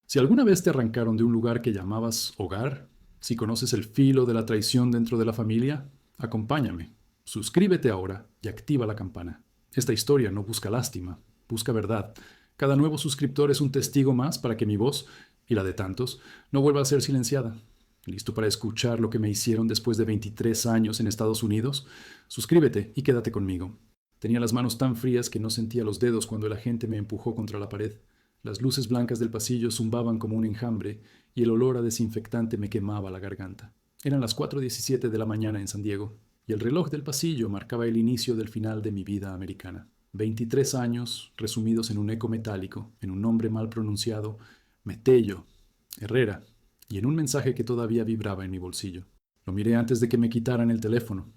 Si alguna vez te arrancaron de un lugar que llamabas hogar, si conoces el filo de la traición dentro de la familia, acompáñame. Suscríbete ahora y activa la campana. Esta historia no busca lástima, busca verdad. Cada nuevo suscriptor es un testigo más para que mi voz, y la de tantos, no vuelva a ser silenciada. ¿Listo para escuchar lo que me hicieron después de 23 años en Estados Unidos? Suscríbete y quédate conmigo. Tenía las manos tan frías que no sentía los dedos cuando el agente me empujó contra la pared. Las luces blancas del pasillo zumbaban como un enjambre y el olor a desinfectante me quemaba la garganta. Eran las 4:17 de la mañana en San Diego y el reloj del pasillo marcaba el inicio del final de mi vida americana. 23 años resumidos en un eco metálico, en un nombre mal pronunciado, Metello, Herrera, y en un mensaje que todavía vibraba en mi bolsillo. Lo miré antes de que me quitaran el teléfono.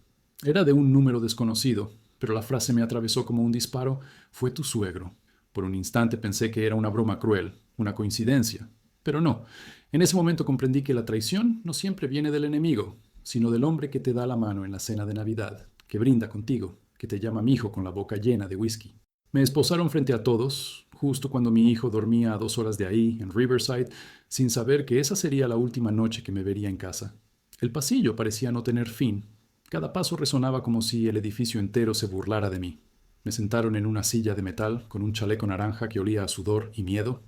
Era de un número desconocido, pero la frase me atravesó como un disparo. Fue tu suegro. Por un instante pensé que era una broma cruel, una coincidencia. Pero no. En ese momento comprendí que la traición no siempre viene del enemigo, sino del hombre que te da la mano en la cena de Navidad, que brinda contigo, que te llama mi hijo con la boca llena de whisky. Me esposaron frente a todos, justo cuando mi hijo dormía a 2 horas de ahí, en Riverside, sin saber que esa sería la última noche que me vería en casa. El pasillo parecía no tener fin. Cada paso resonaba como si el edificio entero se burlara de mí. Me sentaron en una silla de metal con un chaleco naranja que olía a sudor y miedo.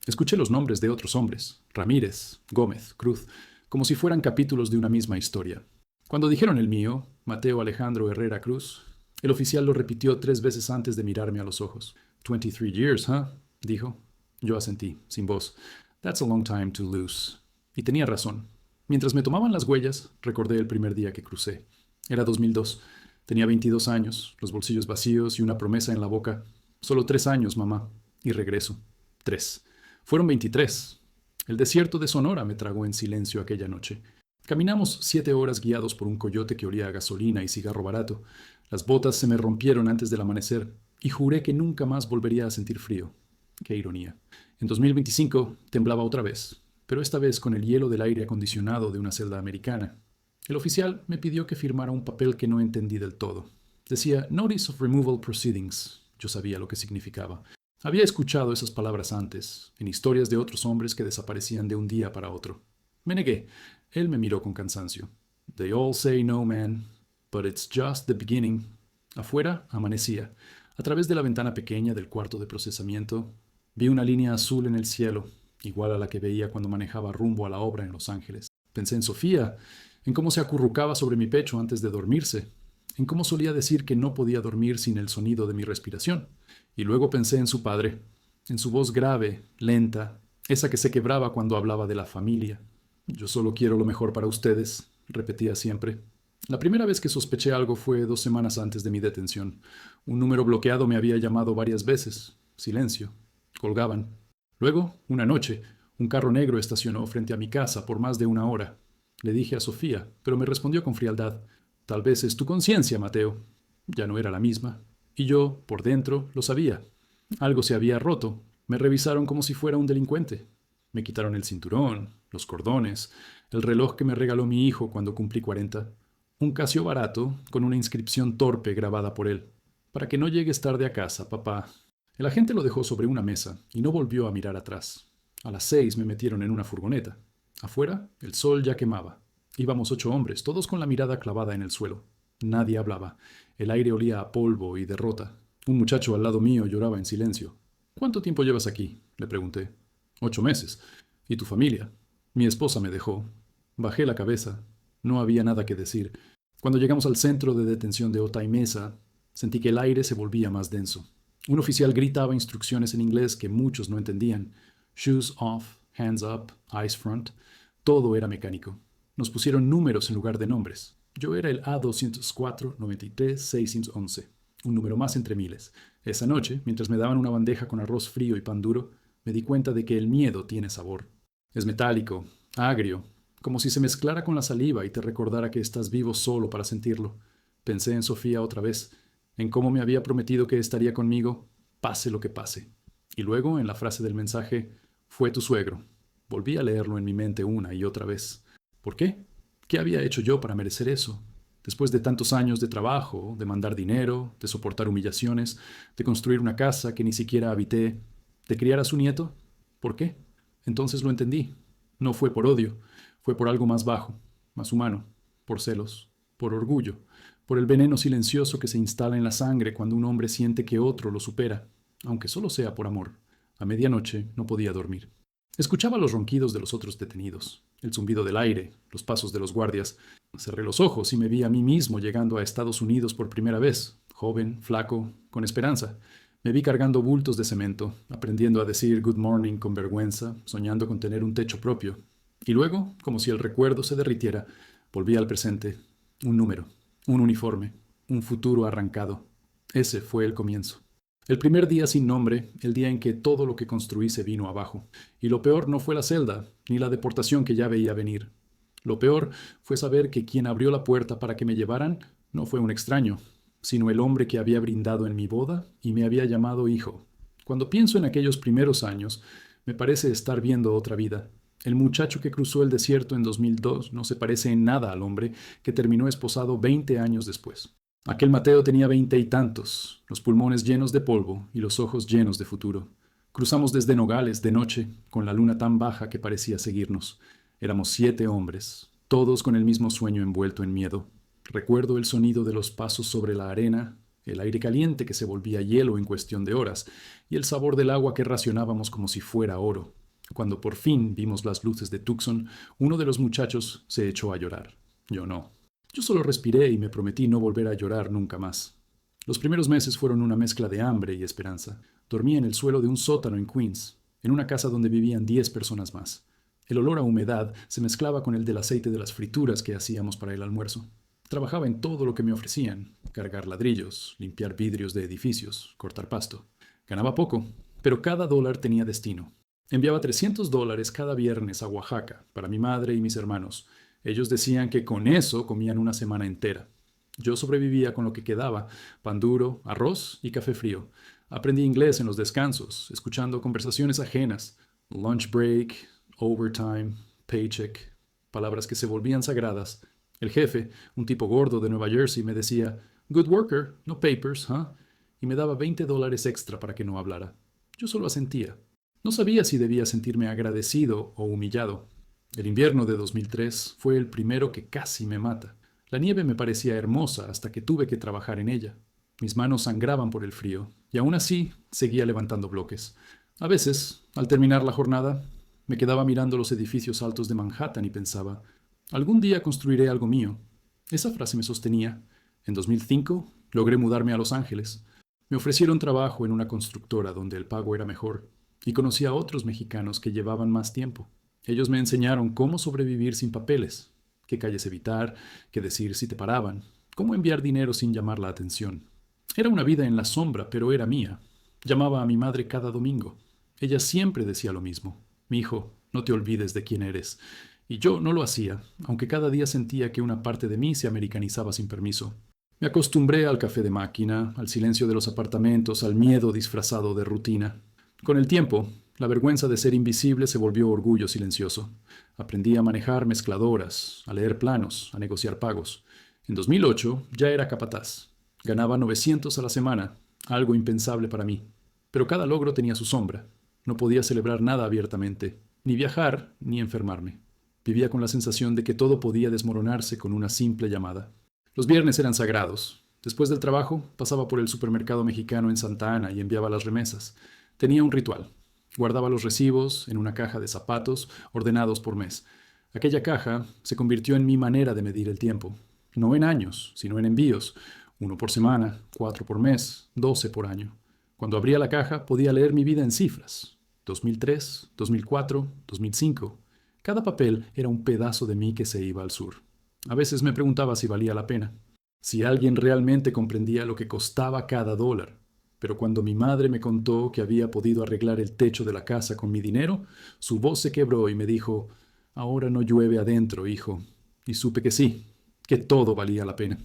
Escuché los nombres de otros hombres, Ramírez, Gómez, Cruz, como si fueran capítulos de una misma historia. Cuando dijeron el mío, Mateo Alejandro Herrera Cruz, el oficial lo repitió 3 veces antes de mirarme a los ojos. 23 years, huh? Dijo. Yo asentí, sin voz. That's a long time to lose. Y tenía razón. Mientras me tomaban las huellas, recordé el primer día que crucé. Era 2002. Tenía 22 años, los bolsillos vacíos y una promesa en la boca. Solo 3 años, mamá. Y regreso. 3. Fueron 23. El desierto de Sonora me tragó en silencio aquella noche. Caminamos 7 horas guiados por un coyote que olía a gasolina y cigarro barato. Las botas se me rompieron antes del amanecer y juré que nunca más volvería a sentir frío. Qué ironía. En 2025 temblaba otra vez, pero esta vez con el hielo del aire acondicionado de una celda americana. El oficial me pidió que firmara un papel que no entendí del todo. Decía Notice of Removal Proceedings. Yo sabía lo que significaba. Había escuchado esas palabras antes, en historias de otros hombres que desaparecían de un día para otro. Me negué. Él me miró con cansancio. They all say no, man, but it's just the beginning. Afuera amanecía. A través de la ventana pequeña del cuarto de procesamiento, vi una línea azul en el cielo, igual a la que veía cuando manejaba rumbo a la obra en Los Ángeles. Pensé en Sofía, en cómo se acurrucaba sobre mi pecho antes de dormirse, en cómo solía decir que no podía dormir sin el sonido de mi respiración. Y luego pensé en su padre, en su voz grave, lenta, esa que se quebraba cuando hablaba de la familia. Yo solo quiero lo mejor para ustedes, repetía siempre. La primera vez que sospeché algo fue 2 semanas antes de mi detención. Un número bloqueado me había llamado varias veces. Silencio. Colgaban. Luego, una noche, un carro negro estacionó frente a mi casa por más de 1 hora. Le dije a Sofía, pero me respondió con frialdad. Tal vez es tu conciencia, Mateo. Ya no era la misma. Y yo, por dentro, lo sabía. Algo se había roto. Me revisaron como si fuera un delincuente. Me quitaron el cinturón, los cordones, el reloj que me regaló mi hijo cuando cumplí 40. Un Casio barato con una inscripción torpe grabada por él. Para que no llegues tarde a casa, papá. El agente lo dejó sobre una mesa y no volvió a mirar atrás. A las 6 me metieron en una furgoneta. Afuera, el sol ya quemaba. Íbamos 8 hombres, todos con la mirada clavada en el suelo. Nadie hablaba. El aire olía a polvo y derrota. Un muchacho al lado mío lloraba en silencio. ¿Cuánto tiempo llevas aquí?, le pregunté. 8 meses. ¿Y tu familia? Mi esposa me dejó. Bajé la cabeza. No había nada que decir. Cuando llegamos al centro de detención de Otay Mesa, sentí que el aire se volvía más denso. Un oficial gritaba instrucciones en inglés que muchos no entendían. Shoes off, hands up, eyes front. Todo era mecánico. Nos pusieron números en lugar de nombres. Yo era el A204-93-611, un número más entre miles. Esa noche, mientras me daban una bandeja con arroz frío y pan duro, me di cuenta de que el miedo tiene sabor. Es metálico, agrio, como si se mezclara con la saliva y te recordara que estás vivo solo para sentirlo. Pensé en Sofía otra vez, en cómo me había prometido que estaría conmigo, pase lo que pase. Y luego, en la frase del mensaje, fue tu suegro. Volví a leerlo en mi mente una y otra vez. ¿Por qué? ¿Qué había hecho yo para merecer eso? Después de tantos años de trabajo, de mandar dinero, de soportar humillaciones, de construir una casa que ni siquiera habité, de criar a su nieto. ¿Por qué? Entonces lo entendí. No fue por odio, fue por algo más bajo, más humano, por celos, por orgullo, por el veneno silencioso que se instala en la sangre cuando un hombre siente que otro lo supera, aunque solo sea por amor. A medianoche no podía dormir. Escuchaba los ronquidos de los otros detenidos, el zumbido del aire, los pasos de los guardias. Cerré los ojos y me vi a mí mismo llegando a Estados Unidos por primera vez, joven, flaco, con esperanza. Me vi cargando bultos de cemento, aprendiendo a decir good morning con vergüenza, soñando con tener un techo propio. Y luego, como si el recuerdo se derritiera, volví al presente. Un número, un uniforme, un futuro arrancado. Ese fue el comienzo. El primer día sin nombre, el día en que todo lo que construí se vino abajo. Y lo peor no fue la celda, ni la deportación que ya veía venir. Lo peor fue saber que quien abrió la puerta para que me llevaran no fue un extraño, sino el hombre que había brindado en mi boda y me había llamado hijo. Cuando pienso en aquellos primeros años, me parece estar viendo otra vida. El muchacho que cruzó el desierto en 2002 no se parece en nada al hombre que terminó esposado 20 años después. Aquel Mateo tenía 20 y tantos, los pulmones llenos de polvo y los ojos llenos de futuro. Cruzamos desde Nogales de noche, con la luna tan baja que parecía seguirnos. Éramos 7 hombres, todos con el mismo sueño envuelto en miedo. Recuerdo el sonido de los pasos sobre la arena, el aire caliente que se volvía hielo en cuestión de horas, y el sabor del agua que racionábamos como si fuera oro. Cuando por fin vimos las luces de Tucson, uno de los muchachos se echó a llorar. Yo no. Yo solo respiré y me prometí no volver a llorar nunca más. Los primeros meses fueron una mezcla de hambre y esperanza. Dormía en el suelo de un sótano en Queens, en una casa donde vivían 10 personas más. El olor a humedad se mezclaba con el del aceite de las frituras que hacíamos para el almuerzo. Trabajaba en todo lo que me ofrecían: cargar ladrillos, limpiar vidrios de edificios, cortar pasto. Ganaba poco, pero cada dólar tenía destino. Enviaba $300 cada viernes a Oaxaca para mi madre y mis hermanos. Ellos decían que con eso comían una semana entera. Yo sobrevivía con lo que quedaba: pan duro, arroz y café frío. Aprendí inglés en los descansos, escuchando conversaciones ajenas, lunch break, overtime, paycheck, palabras que se volvían sagradas. El jefe, un tipo gordo de Nueva Jersey, me decía, good worker, no papers, ¿huh? Y me daba $20 extra para que no hablara. Yo solo asentía. No sabía si debía sentirme agradecido o humillado. El invierno de 2003 fue el primero que casi me mata. La nieve me parecía hermosa hasta que tuve que trabajar en ella. Mis manos sangraban por el frío, y aún así seguía levantando bloques. A veces, al terminar la jornada, me quedaba mirando los edificios altos de Manhattan y pensaba, algún día construiré algo mío. Esa frase me sostenía. En 2005 logré mudarme a Los Ángeles. Me ofrecieron trabajo en una constructora donde el pago era mejor, y conocí a otros mexicanos que llevaban más tiempo. Ellos me enseñaron cómo sobrevivir sin papeles, qué calles evitar, qué decir si te paraban, cómo enviar dinero sin llamar la atención. Era una vida en la sombra, pero era mía. Llamaba a mi madre cada domingo. Ella siempre decía lo mismo. Mi hijo, no te olvides de quién eres. Y yo no lo hacía, aunque cada día sentía que una parte de mí se americanizaba sin permiso. Me acostumbré al café de máquina, al silencio de los apartamentos, al miedo disfrazado de rutina. Con el tiempo, la vergüenza de ser invisible se volvió orgullo silencioso. Aprendí a manejar mezcladoras, a leer planos, a negociar pagos. En 2008 ya era capataz. Ganaba 900 a la semana, algo impensable para mí. Pero cada logro tenía su sombra. No podía celebrar nada abiertamente, ni viajar, ni enfermarme. Vivía con la sensación de que todo podía desmoronarse con una simple llamada. Los viernes eran sagrados. Después del trabajo, pasaba por el supermercado mexicano en Santa Ana y enviaba las remesas. Tenía un ritual. Guardaba los recibos en una caja de zapatos ordenados por mes. Aquella caja se convirtió en mi manera de medir el tiempo. No en años, sino en envíos. 1 por semana, 4 por mes, 12 por año. Cuando abría la caja podía leer mi vida en cifras. 2003, 2004, 2005. Cada papel era un pedazo de mí que se iba al sur. A veces me preguntaba si valía la pena, si alguien realmente comprendía lo que costaba cada dólar. Pero cuando mi madre me contó que había podido arreglar el techo de la casa con mi dinero, su voz se quebró y me dijo, ahora no llueve adentro, hijo. Y supe que sí, que todo valía la pena.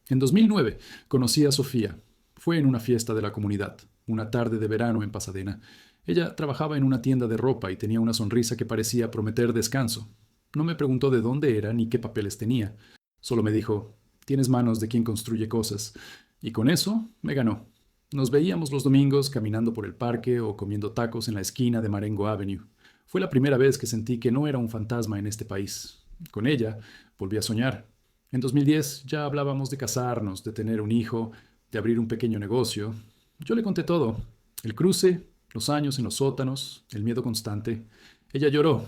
En 2009 conocí a Sofía. Fue en una fiesta de la comunidad, una tarde de verano en Pasadena. Ella trabajaba en una tienda de ropa y tenía una sonrisa que parecía prometer descanso. No me preguntó de dónde era ni qué papeles tenía. Solo me dijo, tienes manos de quien construye cosas. Y con eso me ganó. Nos veíamos los domingos caminando por el parque o comiendo tacos en la esquina de Marengo Avenue. Fue la primera vez que sentí que no era un fantasma en este país. Con ella volví a soñar. En 2010 ya hablábamos de casarnos, de tener un hijo, de abrir un pequeño negocio. Yo le conté todo. El cruce, los años en los sótanos, el miedo constante. Ella lloró,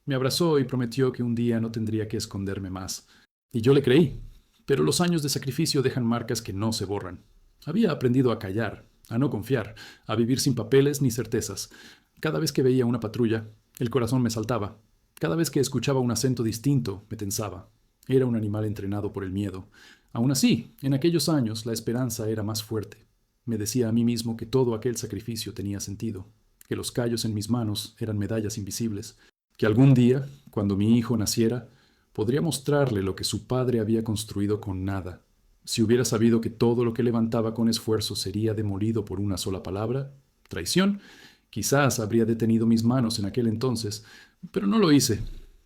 me abrazó y prometió que un día no tendría que esconderme más. Y yo le creí. Pero los años de sacrificio dejan marcas que no se borran. Había aprendido a callar, a no confiar, a vivir sin papeles ni certezas. Cada vez que veía una patrulla, el corazón me saltaba. Cada vez que escuchaba un acento distinto, me tensaba. Era un animal entrenado por el miedo. Aún así, en aquellos años la esperanza era más fuerte. Me decía a mí mismo que todo aquel sacrificio tenía sentido, que los callos en mis manos eran medallas invisibles, que algún día, cuando mi hijo naciera, podría mostrarle lo que su padre había construido con nada. Si hubiera sabido que todo lo que levantaba con esfuerzo sería demolido por una sola palabra, traición, quizás habría detenido mis manos en aquel entonces, pero no lo hice.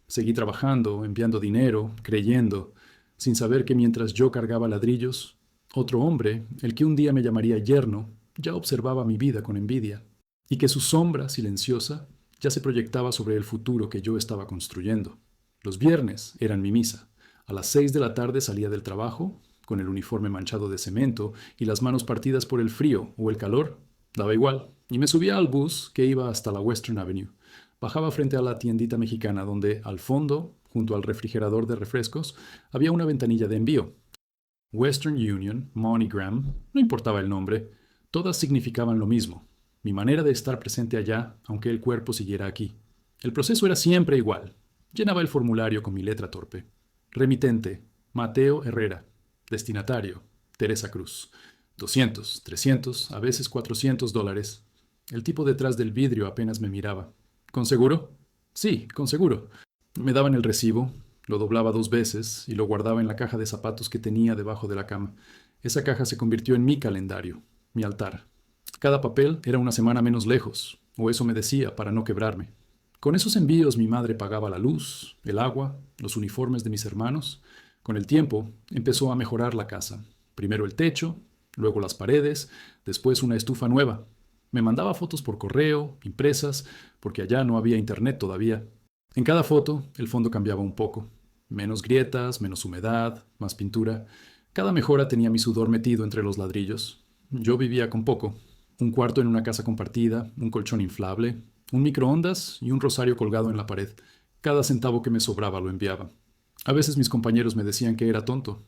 Seguí trabajando, enviando dinero, creyendo, sin saber que mientras yo cargaba ladrillos, otro hombre, el que un día me llamaría yerno, ya observaba mi vida con envidia, y que su sombra silenciosa ya se proyectaba sobre el futuro que yo estaba construyendo. Los viernes eran mi misa. A las 6 de la tarde salía del trabajo, con el uniforme manchado de cemento y las manos partidas por el frío o el calor. Daba igual, y me subía al bus que iba hasta la Western Avenue. Bajaba frente a la tiendita mexicana donde, al fondo, junto al refrigerador de refrescos, había una ventanilla de envío. Western Union, MoneyGram, no importaba el nombre, todas significaban lo mismo. Mi manera de estar presente allá, aunque el cuerpo siguiera aquí. El proceso era siempre igual. Llenaba el formulario con mi letra torpe. Remitente, Mateo Herrera. Destinatario, Teresa Cruz. 200, 300, a veces $400. El tipo detrás del vidrio apenas me miraba. ¿Con seguro? Sí, con seguro. Me daban el recibo, lo doblaba 2 veces y lo guardaba en la caja de zapatos que tenía debajo de la cama. Esa caja se convirtió en mi calendario, mi altar. Cada papel era una semana menos lejos, o eso me decía para no quebrarme. Con esos envíos mi madre pagaba la luz, el agua, los uniformes de mis hermanos. Con el tiempo empezó a mejorar la casa. Primero el techo, luego las paredes, después una estufa nueva. Me mandaba fotos por correo, impresas, porque allá no había internet todavía. En cada foto el fondo cambiaba un poco. Menos grietas, menos humedad, más pintura. Cada mejora tenía mi sudor metido entre los ladrillos. Yo vivía con poco. Un cuarto en una casa compartida, un colchón inflable, un microondas y un rosario colgado en la pared. Cada centavo que me sobraba lo enviaba. A veces mis compañeros me decían que era tonto.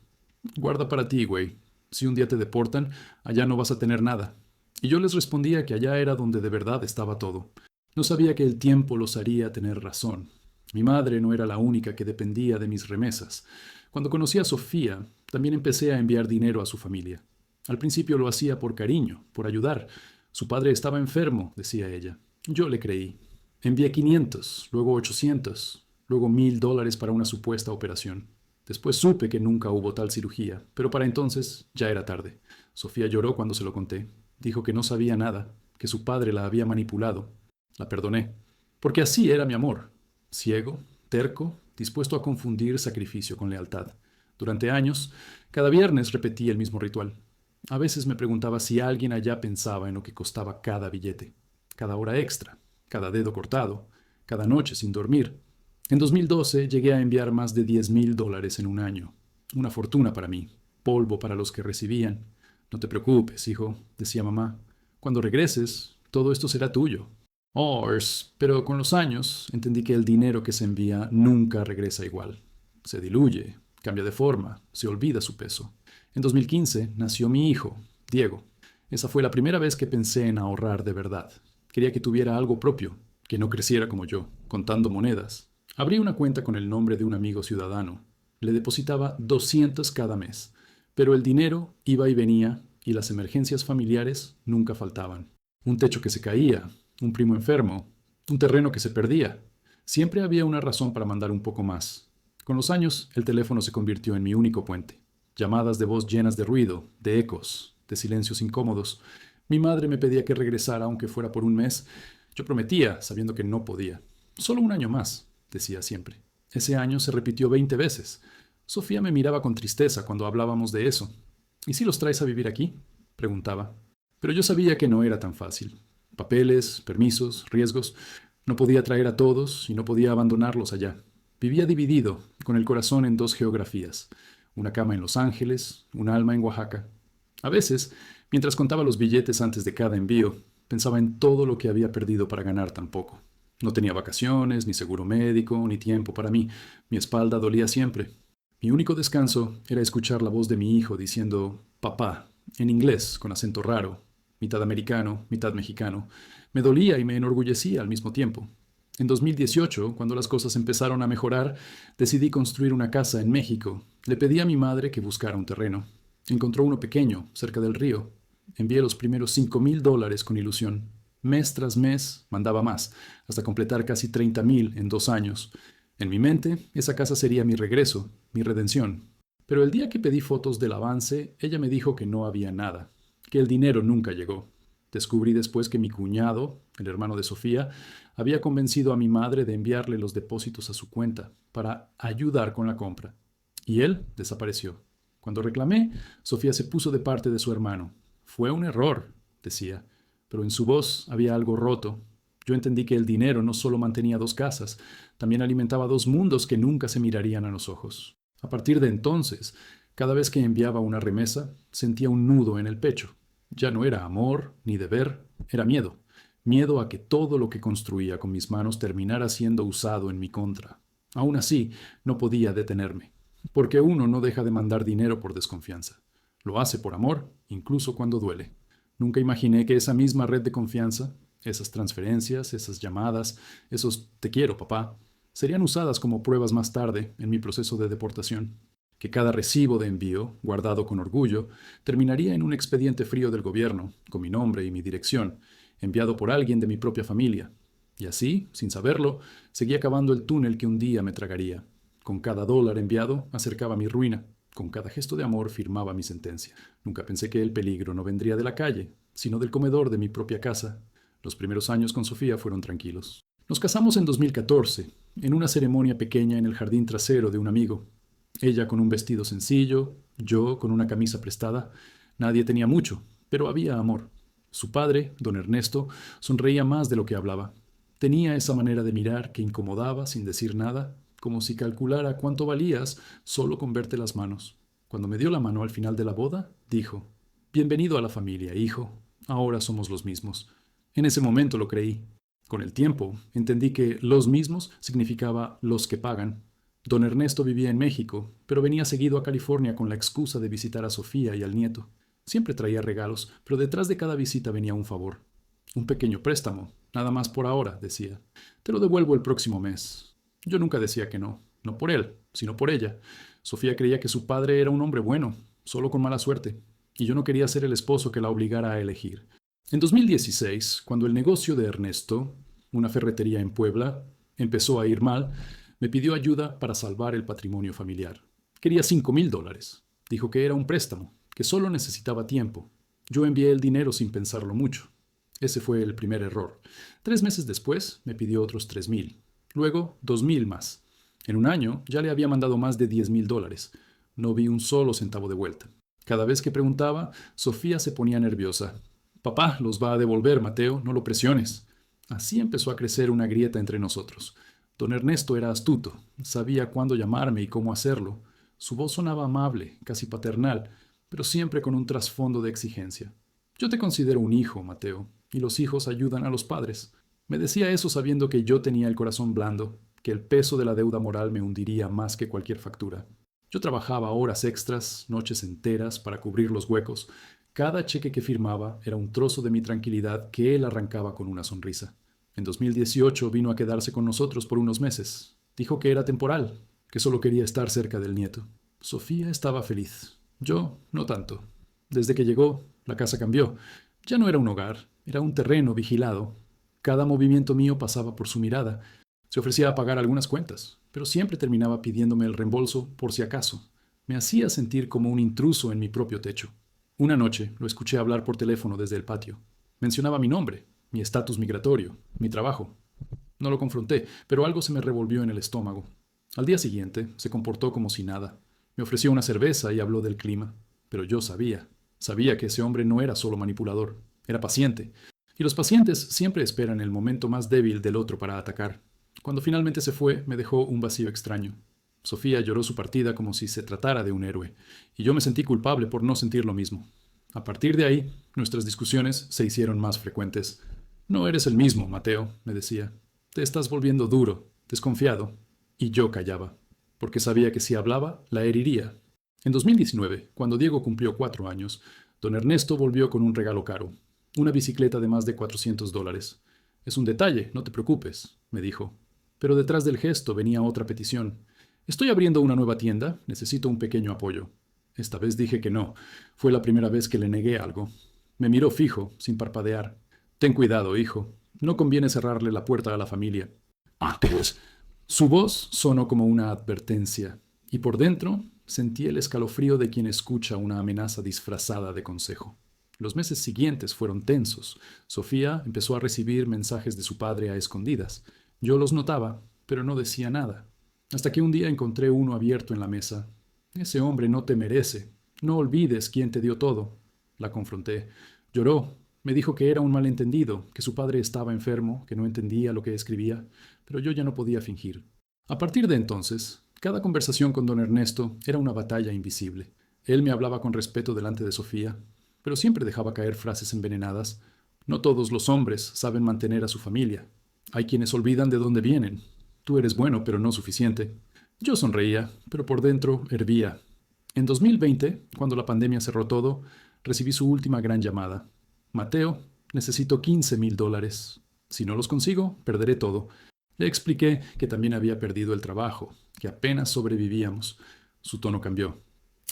Guarda para ti, güey. Si un día te deportan, allá no vas a tener nada. Y yo les respondía que allá era donde de verdad estaba todo. No sabía que el tiempo los haría tener razón. Mi madre no era la única que dependía de mis remesas. Cuando conocí a Sofía, también empecé a enviar dinero a su familia. Al principio lo hacía por cariño, por ayudar. Su padre estaba enfermo, decía ella. Yo le creí. Envié 500, luego 800, luego $1,000 para una supuesta operación. Después supe que nunca hubo tal cirugía, pero para entonces ya era tarde. Sofía lloró cuando se lo conté. Dijo que no sabía nada, que su padre la había manipulado. La perdoné, porque así era mi amor. Ciego, terco, dispuesto a confundir sacrificio con lealtad. Durante años, cada viernes repetí el mismo ritual. A veces me preguntaba si alguien allá pensaba en lo que costaba cada billete, cada hora extra, cada dedo cortado, cada noche sin dormir. En 2012 llegué a enviar más de $10,000 en un año. Una fortuna para mí, polvo para los que recibían. No te preocupes, hijo, decía mamá. Cuando regreses, todo esto será tuyo. Pero con los años entendí que el dinero que se envía nunca regresa igual. Se diluye, cambia de forma, se olvida su peso. En 2015 nació mi hijo, Diego. Esa fue la primera vez que pensé en ahorrar de verdad. Quería que tuviera algo propio, que no creciera como yo, contando monedas. Abrí una cuenta con el nombre de un amigo ciudadano. Le depositaba 200 cada mes, pero el dinero iba y venía y las emergencias familiares nunca faltaban. Un techo que se caía, un primo enfermo, un terreno que se perdía. Siempre había una razón para mandar un poco más. Con los años, el teléfono se convirtió en mi único puente. Llamadas de voz llenas de ruido, de ecos, de silencios incómodos. Mi madre me pedía que regresara aunque fuera por un mes. Yo prometía, sabiendo que no podía. Solo un año más, decía siempre. Ese año se repitió 20 veces. Sofía me miraba con tristeza cuando hablábamos de eso. ¿Y si los traes a vivir aquí?, preguntaba. Pero yo sabía que no era tan fácil. Papeles, permisos, riesgos. No podía traer a todos y no podía abandonarlos allá. Vivía dividido, con el corazón en dos geografías, una cama en Los Ángeles, un alma en Oaxaca. A veces, mientras contaba los billetes antes de cada envío, pensaba en todo lo que había perdido para ganar tan poco. No tenía vacaciones, ni seguro médico, ni tiempo para mí. Mi espalda dolía siempre. Mi único descanso era escuchar la voz de mi hijo diciendo «papá», en inglés, con acento raro, mitad americano, mitad mexicano. Me dolía y me enorgullecía al mismo tiempo. En 2018, cuando las cosas empezaron a mejorar, decidí construir una casa en México. Le pedí a mi madre que buscara un terreno. Encontró uno pequeño, cerca del río. Envié los primeros $5,000 con ilusión. Mes tras mes mandaba más, hasta completar casi 30,000 en 2 años. En mi mente, esa casa sería mi regreso, mi redención. Pero el día que pedí fotos del avance, ella me dijo que no había nada, que el dinero nunca llegó. Descubrí después que mi cuñado, el hermano de Sofía, había convencido a mi madre de enviarle los depósitos a su cuenta para ayudar con la compra. Y él desapareció. Cuando reclamé, Sofía se puso de parte de su hermano. Fue un error, decía, pero en su voz había algo roto. Yo entendí que el dinero no solo mantenía dos casas, también alimentaba dos mundos que nunca se mirarían a los ojos. A partir de entonces, cada vez que enviaba una remesa, sentía un nudo en el pecho. Ya no era amor ni deber, era miedo. Miedo a que todo lo que construía con mis manos terminara siendo usado en mi contra. Aún así, no podía detenerme, porque uno no deja de mandar dinero por desconfianza. Lo hace por amor, incluso cuando duele. Nunca imaginé que esa misma red de confianza, esas transferencias, esas llamadas, esos te quiero, papá, serían usadas como pruebas más tarde en mi proceso de deportación. Que cada recibo de envío, guardado con orgullo, terminaría en un expediente frío del gobierno, con mi nombre y mi dirección, enviado por alguien de mi propia familia. Y así, sin saberlo, seguía cavando el túnel que un día me tragaría. Con cada dólar enviado, acercaba mi ruina. Con cada gesto de amor firmaba mi sentencia. Nunca pensé que el peligro no vendría de la calle, sino del comedor de mi propia casa. Los primeros años con Sofía fueron tranquilos. Nos casamos en 2014, en una ceremonia pequeña en el jardín trasero de un amigo. Ella con un vestido sencillo, yo con una camisa prestada. Nadie tenía mucho, pero había amor. Su padre, don Ernesto, sonreía más de lo que hablaba. Tenía esa manera de mirar que incomodaba sin decir nada, como si calculara cuánto valías solo con verte las manos. Cuando me dio la mano al final de la boda, dijo: «Bienvenido a la familia, hijo. Ahora somos los mismos». En ese momento lo creí. Con el tiempo, entendí que los mismos significaba los que pagan. Don Ernesto vivía en México, pero venía seguido a California con la excusa de visitar a Sofía y al nieto. Siempre traía regalos, pero detrás de cada visita venía un favor. Un pequeño préstamo, nada más por ahora, decía. Te lo devuelvo el próximo mes. Yo nunca decía que no, no por él, sino por ella. Sofía creía que su padre era un hombre bueno, solo con mala suerte, y yo no quería ser el esposo que la obligara a elegir. En 2016, cuando el negocio de Ernesto, una ferretería en Puebla, empezó a ir mal, me pidió ayuda para salvar el patrimonio familiar. Quería $5,000. Dijo que era un préstamo, que solo necesitaba tiempo. Yo envié el dinero sin pensarlo mucho. Ese fue el primer error. 3 meses después me pidió otros 3,000. Luego 2,000 más. En un año ya le había mandado más de $10,000. No vi un solo centavo de vuelta. Cada vez que preguntaba, Sofía se ponía nerviosa. «Papá los va a devolver, Mateo, no lo presiones». Así empezó a crecer una grieta entre nosotros. Don Ernesto era astuto, sabía cuándo llamarme y cómo hacerlo. Su voz sonaba amable, casi paternal, pero siempre con un trasfondo de exigencia. «Yo te considero un hijo, Mateo, y los hijos ayudan a los padres». Me decía eso sabiendo que yo tenía el corazón blando, que el peso de la deuda moral me hundiría más que cualquier factura. Yo trabajaba horas extras, noches enteras, para cubrir los huecos. Cada cheque que firmaba era un trozo de mi tranquilidad que él arrancaba con una sonrisa. En 2018 vino a quedarse con nosotros por unos meses. Dijo que era temporal, que solo quería estar cerca del nieto. Sofía estaba feliz. Yo, no tanto. Desde que llegó, la casa cambió. Ya no era un hogar, era un terreno vigilado. Cada movimiento mío pasaba por su mirada. Se ofrecía a pagar algunas cuentas, pero siempre terminaba pidiéndome el reembolso por si acaso. Me hacía sentir como un intruso en mi propio techo. Una noche lo escuché hablar por teléfono desde el patio. Mencionaba mi nombre, mi estatus migratorio, mi trabajo. No lo confronté, pero algo se me revolvió en el estómago. Al día siguiente se comportó como si nada. Me ofreció una cerveza y habló del clima. Pero yo sabía que ese hombre no era solo manipulador, era paciente. Y los pacientes siempre esperan el momento más débil del otro para atacar. Cuando finalmente se fue, me dejó un vacío extraño. Sofía lloró su partida como si se tratara de un héroe, y yo me sentí culpable por no sentir lo mismo. A partir de ahí, nuestras discusiones se hicieron más frecuentes. No eres el mismo, Mateo, me decía. Te estás volviendo duro, desconfiado. Y yo callaba, porque sabía que si hablaba, la heriría. En 2019, cuando Diego cumplió 4 años, don Ernesto volvió con un regalo caro, una bicicleta de más de $400. Es un detalle, no te preocupes, me dijo. Pero detrás del gesto venía otra petición. Estoy abriendo una nueva tienda, necesito un pequeño apoyo. Esta vez dije que no. Fue la primera vez que le negué algo. Me miró fijo, sin parpadear. Ten cuidado, hijo. No conviene cerrarle la puerta a la familia. Antes. Su voz sonó como una advertencia, y por dentro sentí el escalofrío de quien escucha una amenaza disfrazada de consejo. Los meses siguientes fueron tensos. Sofía empezó a recibir mensajes de su padre a escondidas. Yo los notaba, pero no decía nada. Hasta que un día encontré uno abierto en la mesa. Ese hombre no te merece. No olvides quién te dio todo. La confronté. Lloró. Me dijo que era un malentendido, que su padre estaba enfermo, que no entendía lo que escribía, pero yo ya no podía fingir. A partir de entonces, cada conversación con don Ernesto era una batalla invisible. Él me hablaba con respeto delante de Sofía, pero siempre dejaba caer frases envenenadas. No todos los hombres saben mantener a su familia. Hay quienes olvidan de dónde vienen. Tú eres bueno, pero no suficiente. Yo sonreía, pero por dentro hervía. En 2020, cuando la pandemia cerró todo, recibí su última gran llamada. Mateo, necesito $15,000. Si no los consigo, perderé todo. Le expliqué que también había perdido el trabajo, que apenas sobrevivíamos. Su tono cambió.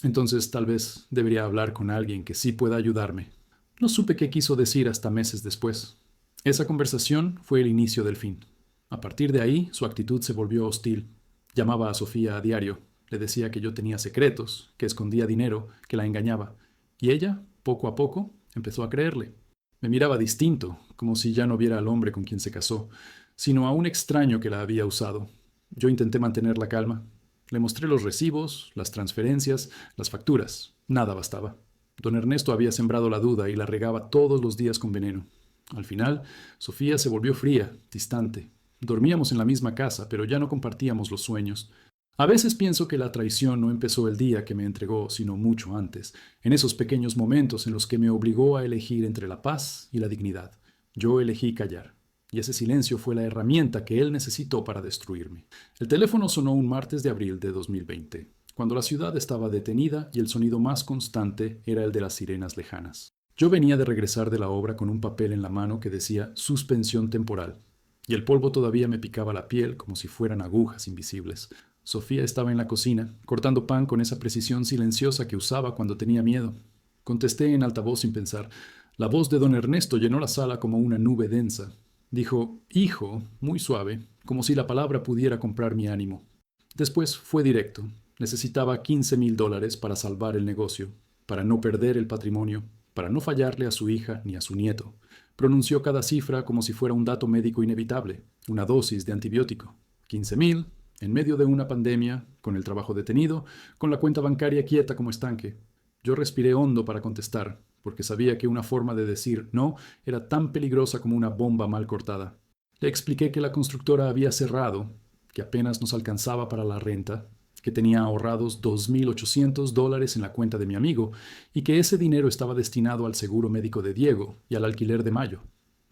Entonces tal vez debería hablar con alguien que sí pueda ayudarme. No supe qué quiso decir hasta meses después. Esa conversación fue el inicio del fin. A partir de ahí, su actitud se volvió hostil. Llamaba a Sofía a diario. Le decía que yo tenía secretos, que escondía dinero, que la engañaba. Y ella, poco a poco, empezó a creerle. Me miraba distinto, como si ya no viera al hombre con quien se casó, sino a un extraño que la había usado. Yo intenté mantener la calma. Le mostré los recibos, las transferencias, las facturas. Nada bastaba. Don Ernesto había sembrado la duda y la regaba todos los días con veneno. Al final, Sofía se volvió fría, distante. Dormíamos en la misma casa, pero ya no compartíamos los sueños. A veces pienso que la traición no empezó el día que me entregó, sino mucho antes, en esos pequeños momentos en los que me obligó a elegir entre la paz y la dignidad. Yo elegí callar, y ese silencio fue la herramienta que él necesitó para destruirme. El teléfono sonó un martes de abril de 2020, cuando la ciudad estaba detenida y el sonido más constante era el de las sirenas lejanas. Yo venía de regresar de la obra con un papel en la mano que decía suspensión temporal, y el polvo todavía me picaba la piel como si fueran agujas invisibles. Sofía estaba en la cocina, cortando pan con esa precisión silenciosa que usaba cuando tenía miedo. Contesté en altavoz sin pensar. La voz de don Ernesto llenó la sala como una nube densa. Dijo, hijo, muy suave, como si la palabra pudiera comprar mi ánimo. Después fue directo. Necesitaba $15,000 para salvar el negocio, para no perder el patrimonio, para no fallarle a su hija ni a su nieto. Pronunció cada cifra como si fuera un dato médico inevitable, una dosis de antibiótico. 15,000. En medio de una pandemia, con el trabajo detenido, con la cuenta bancaria quieta como estanque. Yo respiré hondo para contestar, porque sabía que una forma de decir no era tan peligrosa como una bomba mal cortada. Le expliqué que la constructora había cerrado, que apenas nos alcanzaba para la renta, que tenía ahorrados $2,800 en la cuenta de mi amigo y que ese dinero estaba destinado al seguro médico de Diego y al alquiler de Mayo.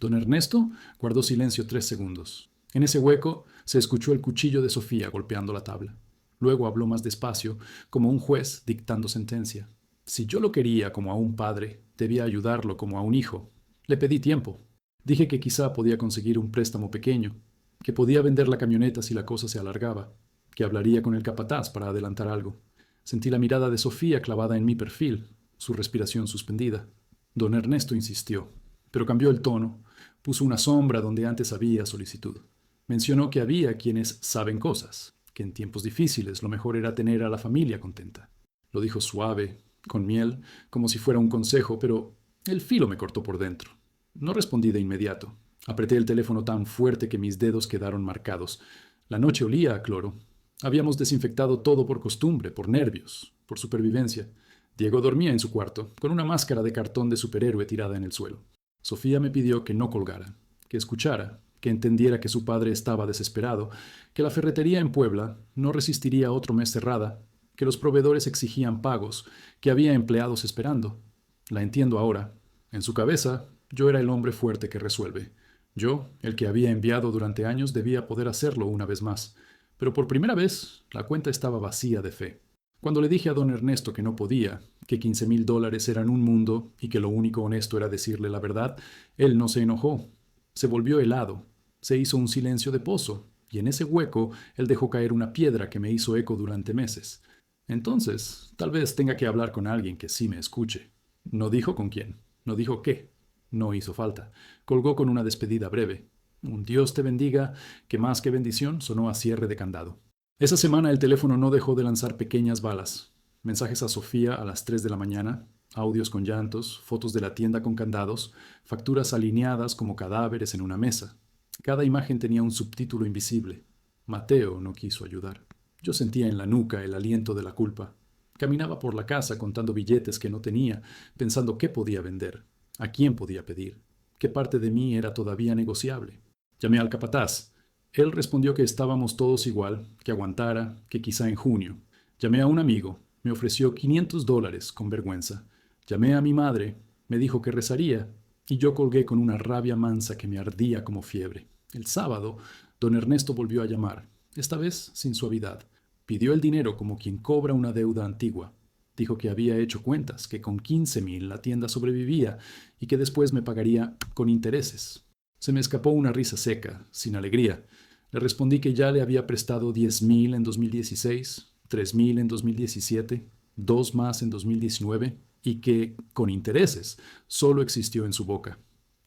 Don Ernesto guardó silencio 3 segundos. En ese hueco se escuchó el cuchillo de Sofía golpeando la tabla. Luego habló más despacio, como un juez dictando sentencia. Si yo lo quería como a un padre, debía ayudarlo como a un hijo. Le pedí tiempo. Dije que quizá podía conseguir un préstamo pequeño, que podía vender la camioneta si la cosa se alargaba, que hablaría con el capataz para adelantar algo. Sentí la mirada de Sofía clavada en mi perfil, su respiración suspendida. Don Ernesto insistió, pero cambió el tono. Puso una sombra donde antes había solicitud. Mencionó que había quienes saben cosas, que en tiempos difíciles lo mejor era tener a la familia contenta. Lo dijo suave, con miel, como si fuera un consejo, pero el filo me cortó por dentro. No respondí de inmediato. Apreté el teléfono tan fuerte que mis dedos quedaron marcados. La noche olía a cloro. Habíamos desinfectado todo por costumbre, por nervios, por supervivencia. Diego dormía en su cuarto, con una máscara de cartón de superhéroe tirada en el suelo. Sofía me pidió que no colgara, que escuchara, que entendiera que su padre estaba desesperado, que la ferretería en Puebla no resistiría otro mes cerrada, que los proveedores exigían pagos, que había empleados esperando. La entiendo ahora. En su cabeza, yo era el hombre fuerte que resuelve. Yo, el que había enviado durante años, debía poder hacerlo una vez más. Pero por primera vez, la cuenta estaba vacía de fe. Cuando le dije a don Ernesto que no podía, que $15,000 eran un mundo y que lo único honesto era decirle la verdad, él no se enojó. Se volvió helado. Se hizo un silencio de pozo, y en ese hueco él dejó caer una piedra que me hizo eco durante meses. Entonces, tal vez tenga que hablar con alguien que sí me escuche. No dijo con quién, no dijo qué. No hizo falta. Colgó con una despedida breve. Un Dios te bendiga, que más que bendición sonó a cierre de candado. Esa semana el teléfono no dejó de lanzar pequeñas balas. Mensajes a Sofía a las 3 de la mañana, audios con llantos, fotos de la tienda con candados, facturas alineadas como cadáveres en una mesa. Cada imagen tenía un subtítulo invisible. Mateo no quiso ayudar. Yo sentía en la nuca el aliento de la culpa. Caminaba por la casa contando billetes que no tenía, pensando qué podía vender, a quién podía pedir, qué parte de mí era todavía negociable. Llamé al capataz. Él respondió que estábamos todos igual, que aguantara, que quizá en junio. Llamé a un amigo. Me ofreció $500 con vergüenza. Llamé a mi madre. Me dijo que rezaría. Y yo colgué con una rabia mansa que me ardía como fiebre. El sábado, don Ernesto volvió a llamar, esta vez sin suavidad. Pidió el dinero como quien cobra una deuda antigua. Dijo que había hecho cuentas, que con 15,000 la tienda sobrevivía y que después me pagaría con intereses. Se me escapó una risa seca, sin alegría. Le respondí que ya le había prestado 10,000 en 2016, 3,000 en 2017, 2 más en 2019 y que, con intereses, solo existió en su boca.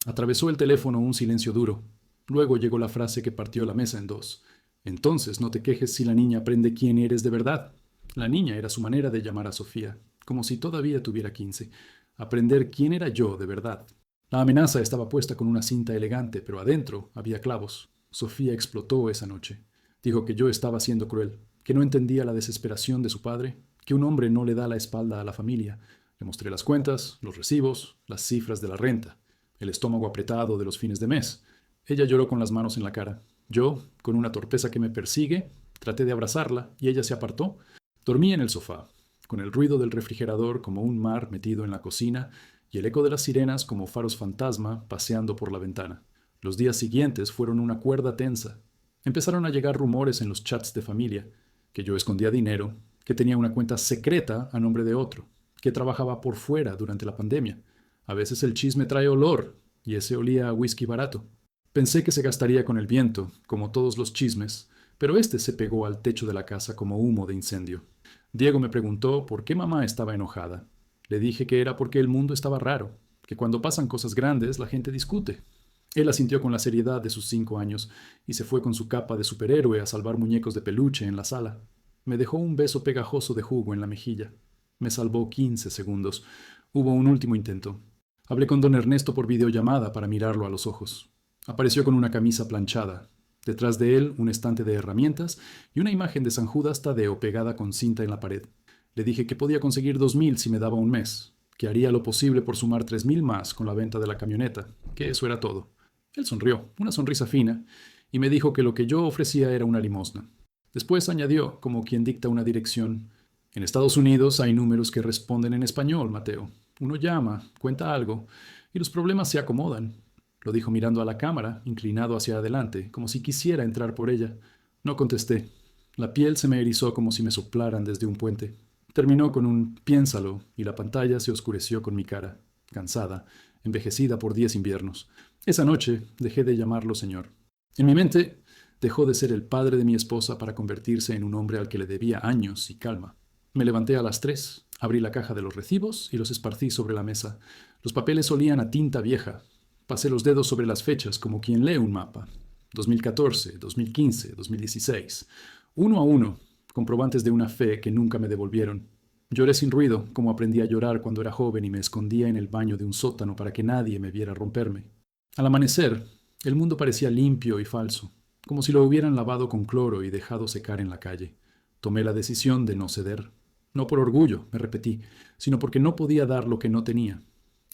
Atravesó el teléfono un silencio duro. Luego llegó la frase que partió la mesa en dos. Entonces no te quejes si la niña aprende quién eres de verdad. La niña era su manera de llamar a Sofía, como si todavía tuviera 15. Aprender quién era yo de verdad. La amenaza estaba puesta con una cinta elegante, pero adentro había clavos. Sofía explotó esa noche. Dijo que yo estaba siendo cruel, que no entendía la desesperación de su padre, que un hombre no le da la espalda a la familia. Le mostré las cuentas, los recibos, las cifras de la renta, el estómago apretado de los fines de mes. Ella lloró con las manos en la cara. Yo, con una torpeza que me persigue, traté de abrazarla y ella se apartó. Dormí en el sofá, con el ruido del refrigerador como un mar metido en la cocina y el eco de las sirenas como faros fantasma paseando por la ventana. Los días siguientes fueron una cuerda tensa. Empezaron a llegar rumores en los chats de familia, que yo escondía dinero, que tenía una cuenta secreta a nombre de otro, que trabajaba por fuera durante la pandemia. A veces el chisme trae olor, y ese olía a whisky barato. Pensé que se gastaría con el viento, como todos los chismes, pero este se pegó al techo de la casa como humo de incendio. Diego me preguntó por qué mamá estaba enojada. Le dije que era porque el mundo estaba raro, que cuando pasan cosas grandes la gente discute. Él asintió con la seriedad de sus 5 años y se fue con su capa de superhéroe a salvar muñecos de peluche en la sala. Me dejó un beso pegajoso de jugo en la mejilla. Me salvó 15 segundos. Hubo un último intento. Hablé con don Ernesto por videollamada para mirarlo a los ojos. Apareció con una camisa planchada. Detrás de él, un estante de herramientas y una imagen de San Judas Tadeo pegada con cinta en la pared. Le dije que podía conseguir 2,000 si me daba un mes, que haría lo posible por sumar 3,000 más con la venta de la camioneta, que eso era todo. Él sonrió, una sonrisa fina, y me dijo que lo que yo ofrecía era una limosna. Después añadió, como quien dicta una dirección: en Estados Unidos hay números que responden en español, Mateo. Uno llama, cuenta algo, y los problemas se acomodan. Lo dijo mirando a la cámara, inclinado hacia adelante, como si quisiera entrar por ella. No contesté. La piel se me erizó como si me soplaran desde un puente. Terminó con un piénsalo y la pantalla se oscureció con mi cara, cansada, envejecida por 10 inviernos. Esa noche dejé de llamarlo señor. En mi mente dejó de ser el padre de mi esposa para convertirse en un hombre al que le debía años y calma. Me levanté a las 3, abrí la caja de los recibos y los esparcí sobre la mesa. Los papeles olían a tinta vieja. Pasé los dedos sobre las fechas como quien lee un mapa. 2014, 2015, 2016. Uno a uno, comprobantes de una fe que nunca me devolvieron. Lloré sin ruido, como aprendí a llorar cuando era joven y me escondía en el baño de un sótano para que nadie me viera romperme. Al amanecer, el mundo parecía limpio y falso, como si lo hubieran lavado con cloro y dejado secar en la calle. Tomé la decisión de no ceder. No por orgullo, me repetí, sino porque no podía dar lo que no tenía.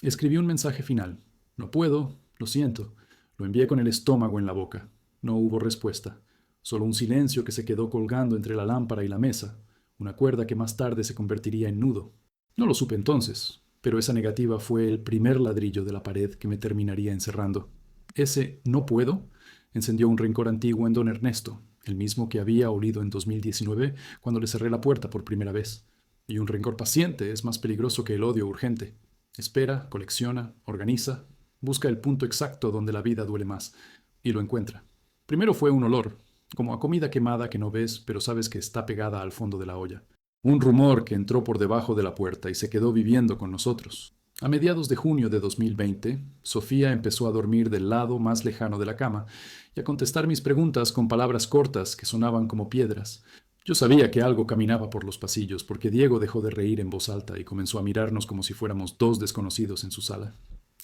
Escribí un mensaje final. No puedo, lo siento. Lo envié con el estómago en la boca. No hubo respuesta. Solo un silencio que se quedó colgando entre la lámpara y la mesa, una cuerda que más tarde se convertiría en nudo. No lo supe entonces, pero esa negativa fue el primer ladrillo de la pared que me terminaría encerrando. Ese no puedo encendió un rencor antiguo en don Ernesto, el mismo que había olido en 2019 cuando le cerré la puerta por primera vez. Y un rencor paciente es más peligroso que el odio urgente. Espera, colecciona, organiza, busca el punto exacto donde la vida duele más, y lo encuentra. Primero fue un olor, como a comida quemada que no ves, pero sabes que está pegada al fondo de la olla. Un rumor que entró por debajo de la puerta y se quedó viviendo con nosotros. A mediados de junio de 2020, Sofía empezó a dormir del lado más lejano de la cama y a contestar mis preguntas con palabras cortas que sonaban como piedras. Yo sabía que algo caminaba por los pasillos porque Diego dejó de reír en voz alta y comenzó a mirarnos como si fuéramos dos desconocidos en su sala.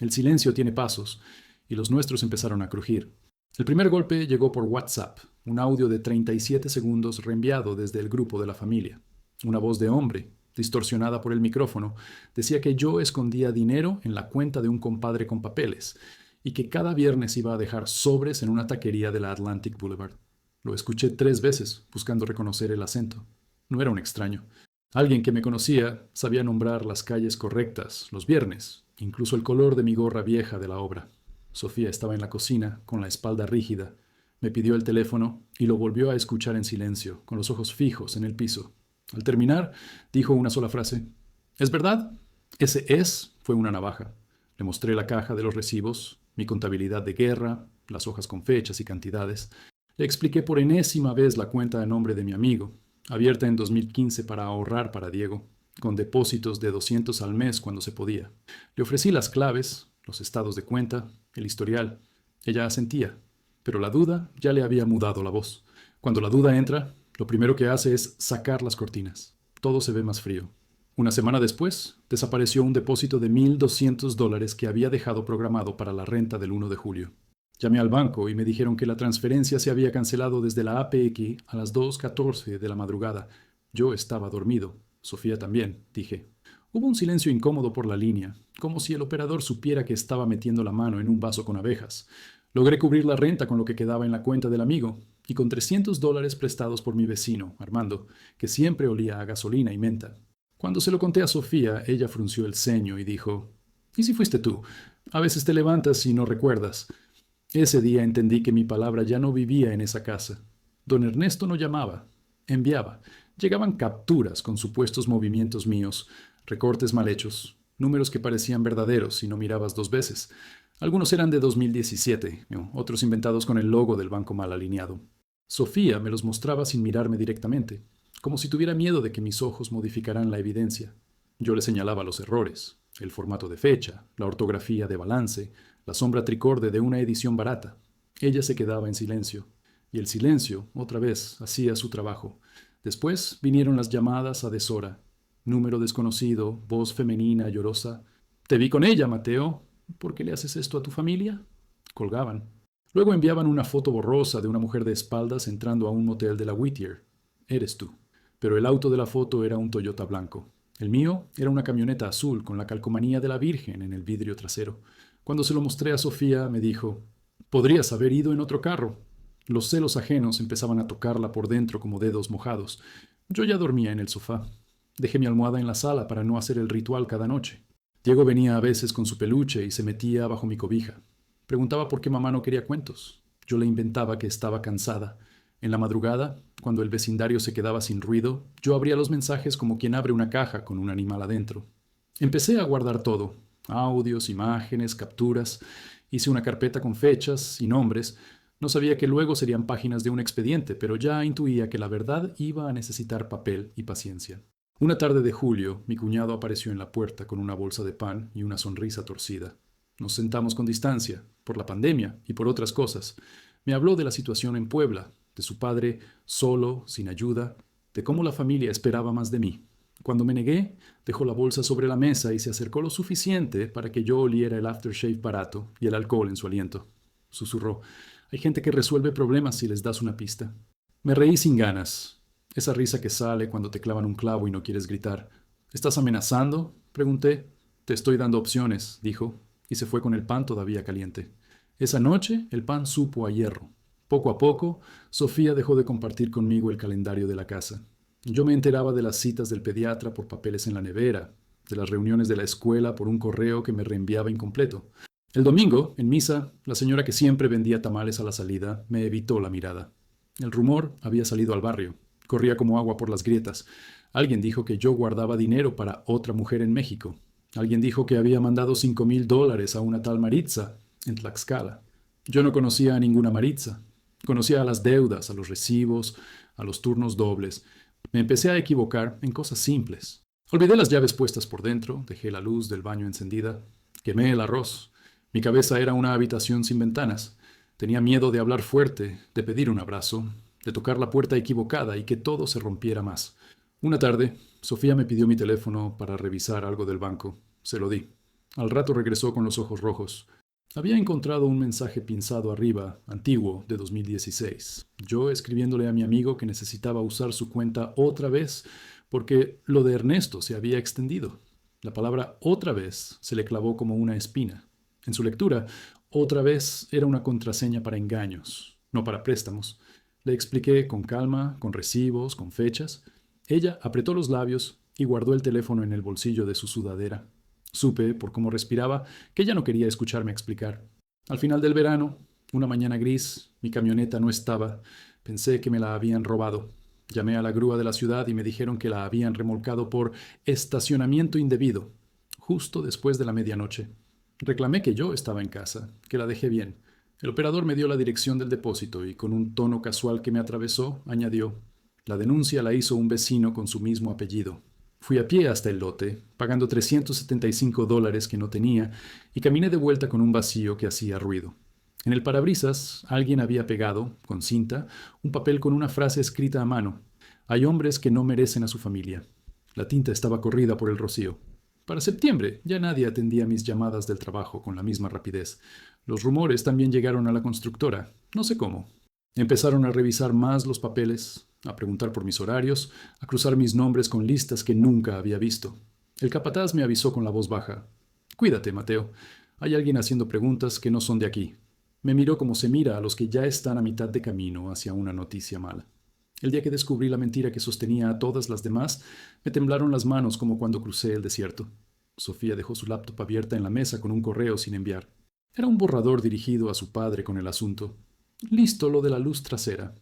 El silencio tiene pasos y los nuestros empezaron a crujir. El primer golpe llegó por WhatsApp, un audio de 37 segundos reenviado desde el grupo de la familia. Una voz de hombre, distorsionada por el micrófono, decía que yo escondía dinero en la cuenta de un compadre con papeles y que cada viernes iba a dejar sobres en una taquería de la Atlantic Boulevard. Lo escuché 3 veces, buscando reconocer el acento. No era un extraño. Alguien que me conocía sabía nombrar las calles correctas, los viernes, incluso el color de mi gorra vieja de la obra. Sofía estaba en la cocina, con la espalda rígida. Me pidió el teléfono y lo volvió a escuchar en silencio, con los ojos fijos en el piso. Al terminar, dijo una sola frase. ¿Es verdad? Ese es fue una navaja. Le mostré la caja de los recibos, mi contabilidad de guerra, las hojas con fechas y cantidades. Le expliqué por enésima vez la cuenta a nombre de mi amigo, abierta en 2015 para ahorrar para Diego, con depósitos de 200 al mes cuando se podía. Le ofrecí las claves, los estados de cuenta, el historial. Ella asentía, pero la duda ya le había mudado la voz. Cuando la duda entra, lo primero que hace es sacar las cortinas. Todo se ve más frío. Una semana después, desapareció un depósito de $1,200 que había dejado programado para la renta del 1 de julio. Llamé al banco y me dijeron que la transferencia se había cancelado desde la APX a las 2:14 de la madrugada. Yo estaba dormido. Sofía también, dije. Hubo un silencio incómodo por la línea, como si el operador supiera que estaba metiendo la mano en un vaso con abejas. Logré cubrir la renta con lo que quedaba en la cuenta del amigo y con $300 prestados por mi vecino, Armando, que siempre olía a gasolina y menta. Cuando se lo conté a Sofía, ella frunció el ceño y dijo, ¿y si fuiste tú? A veces te levantas y no recuerdas. Ese día entendí que mi palabra ya no vivía en esa casa. Don Ernesto no llamaba, enviaba. Llegaban capturas con supuestos movimientos míos, recortes mal hechos, números que parecían verdaderos si no mirabas 2 veces. Algunos eran de 2017, otros inventados con el logo del banco mal alineado. Sofía me los mostraba sin mirarme directamente, como si tuviera miedo de que mis ojos modificaran la evidencia. Yo le señalaba los errores, el formato de fecha, la ortografía de balance, la sombra tricorde de una edición barata. Ella se quedaba en silencio, y el silencio, otra vez, hacía su trabajo. Después vinieron las llamadas a deshora. Número desconocido, voz femenina llorosa. «Te vi con ella, Mateo. ¿Por qué le haces esto a tu familia?» Colgaban. Luego enviaban una foto borrosa de una mujer de espaldas entrando a un motel de la Whittier. Eres tú. Pero el auto de la foto era un Toyota blanco. El mío era una camioneta azul con la calcomanía de la Virgen en el vidrio trasero. Cuando se lo mostré a Sofía, me dijo, «Podrías haber ido en otro carro». Los celos ajenos empezaban a tocarla por dentro como dedos mojados. Yo ya dormía en el sofá. Dejé mi almohada en la sala para no hacer el ritual cada noche. Diego venía a veces con su peluche y se metía bajo mi cobija. Preguntaba por qué mamá no quería cuentos. Yo le inventaba que estaba cansada. En la madrugada, cuando el vecindario se quedaba sin ruido, yo abría los mensajes como quien abre una caja con un animal adentro. Empecé a guardar todo, audios, imágenes, capturas. Hice una carpeta con fechas y nombres. No sabía que luego serían páginas de un expediente, pero ya intuía que la verdad iba a necesitar papel y paciencia. Una tarde de julio, mi cuñado apareció en la puerta con una bolsa de pan y una sonrisa torcida. Nos sentamos con distancia, por la pandemia y por otras cosas. Me habló de la situación en Puebla, de su padre solo, sin ayuda, de cómo la familia esperaba más de mí. Cuando me negué, dejó la bolsa sobre la mesa y se acercó lo suficiente para que yo oliera el aftershave barato y el alcohol en su aliento. Susurró, «Hay gente que resuelve problemas si les das una pista». Me reí sin ganas. Esa risa que sale cuando te clavan un clavo y no quieres gritar. «¿Estás amenazando?», pregunté. «Te estoy dando opciones», dijo. y se fue con el pan todavía caliente. Esa noche el pan supo a hierro. Poco a poco, Sofía dejó de compartir conmigo el calendario de la casa. Yo me enteraba de las citas del pediatra por papeles en la nevera, de las reuniones de la escuela por un correo que me reenviaba incompleto. El domingo, en misa, la señora que siempre vendía tamales a la salida me evitó la mirada. El rumor había salido al barrio. Corría como agua por las grietas. Alguien dijo que yo guardaba dinero para otra mujer en México. Alguien dijo que había mandado $5,000 a una tal Maritza en Tlaxcala. Yo no conocía a ninguna Maritza. Conocía a las deudas, a los recibos, a los turnos dobles. Me empecé a equivocar en cosas simples. Olvidé las llaves puestas por dentro, dejé la luz del baño encendida, quemé el arroz. Mi cabeza era una habitación sin ventanas. Tenía miedo de hablar fuerte, de pedir un abrazo, de tocar la puerta equivocada y que todo se rompiera más. Una tarde, Sofía me pidió mi teléfono para revisar algo del banco. Se lo di. Al rato regresó con los ojos rojos. Había encontrado un mensaje pinzado arriba, antiguo, de 2016. Yo escribiéndole a mi amigo que necesitaba usar su cuenta otra vez porque lo de Ernesto se había extendido. La palabra otra vez se le clavó como una espina. En su lectura, otra vez era una contraseña para engaños, no para préstamos. Le expliqué con calma, con recibos, con fechas. Ella apretó los labios y guardó el teléfono en el bolsillo de su sudadera. Supe, por cómo respiraba, que ella no quería escucharme explicar. Al final del verano, una mañana gris, mi camioneta no estaba. Pensé que me la habían robado. Llamé a la grúa de la ciudad y me dijeron que la habían remolcado por estacionamiento indebido, justo después de la medianoche. Reclamé que yo estaba en casa, que la dejé bien. El operador me dio la dirección del depósito y con un tono casual que me atravesó, añadió: la denuncia la hizo un vecino con su mismo apellido. Fui a pie hasta el lote, pagando $375 que no tenía, y caminé de vuelta con un vacío que hacía ruido. En el parabrisas alguien había pegado, con cinta, un papel con una frase escrita a mano: hay hombres que no merecen a su familia. La tinta estaba corrida por el rocío. Para septiembre ya nadie atendía mis llamadas del trabajo con la misma rapidez. Los rumores también llegaron a la constructora, no sé cómo. Empezaron a revisar más los papeles, a preguntar por mis horarios, a cruzar mis nombres con listas que nunca había visto. El capataz me avisó con la voz baja: cuídate, Mateo. Hay alguien haciendo preguntas que no son de aquí. Me miró como se mira a los que ya están a mitad de camino hacia una noticia mala. El día que descubrí la mentira que sostenía a todas las demás, me temblaron las manos como cuando crucé el desierto. Sofía dejó su laptop abierta en la mesa con un correo sin enviar. Era un borrador dirigido a su padre con el asunto. Listo lo de la luz trasera.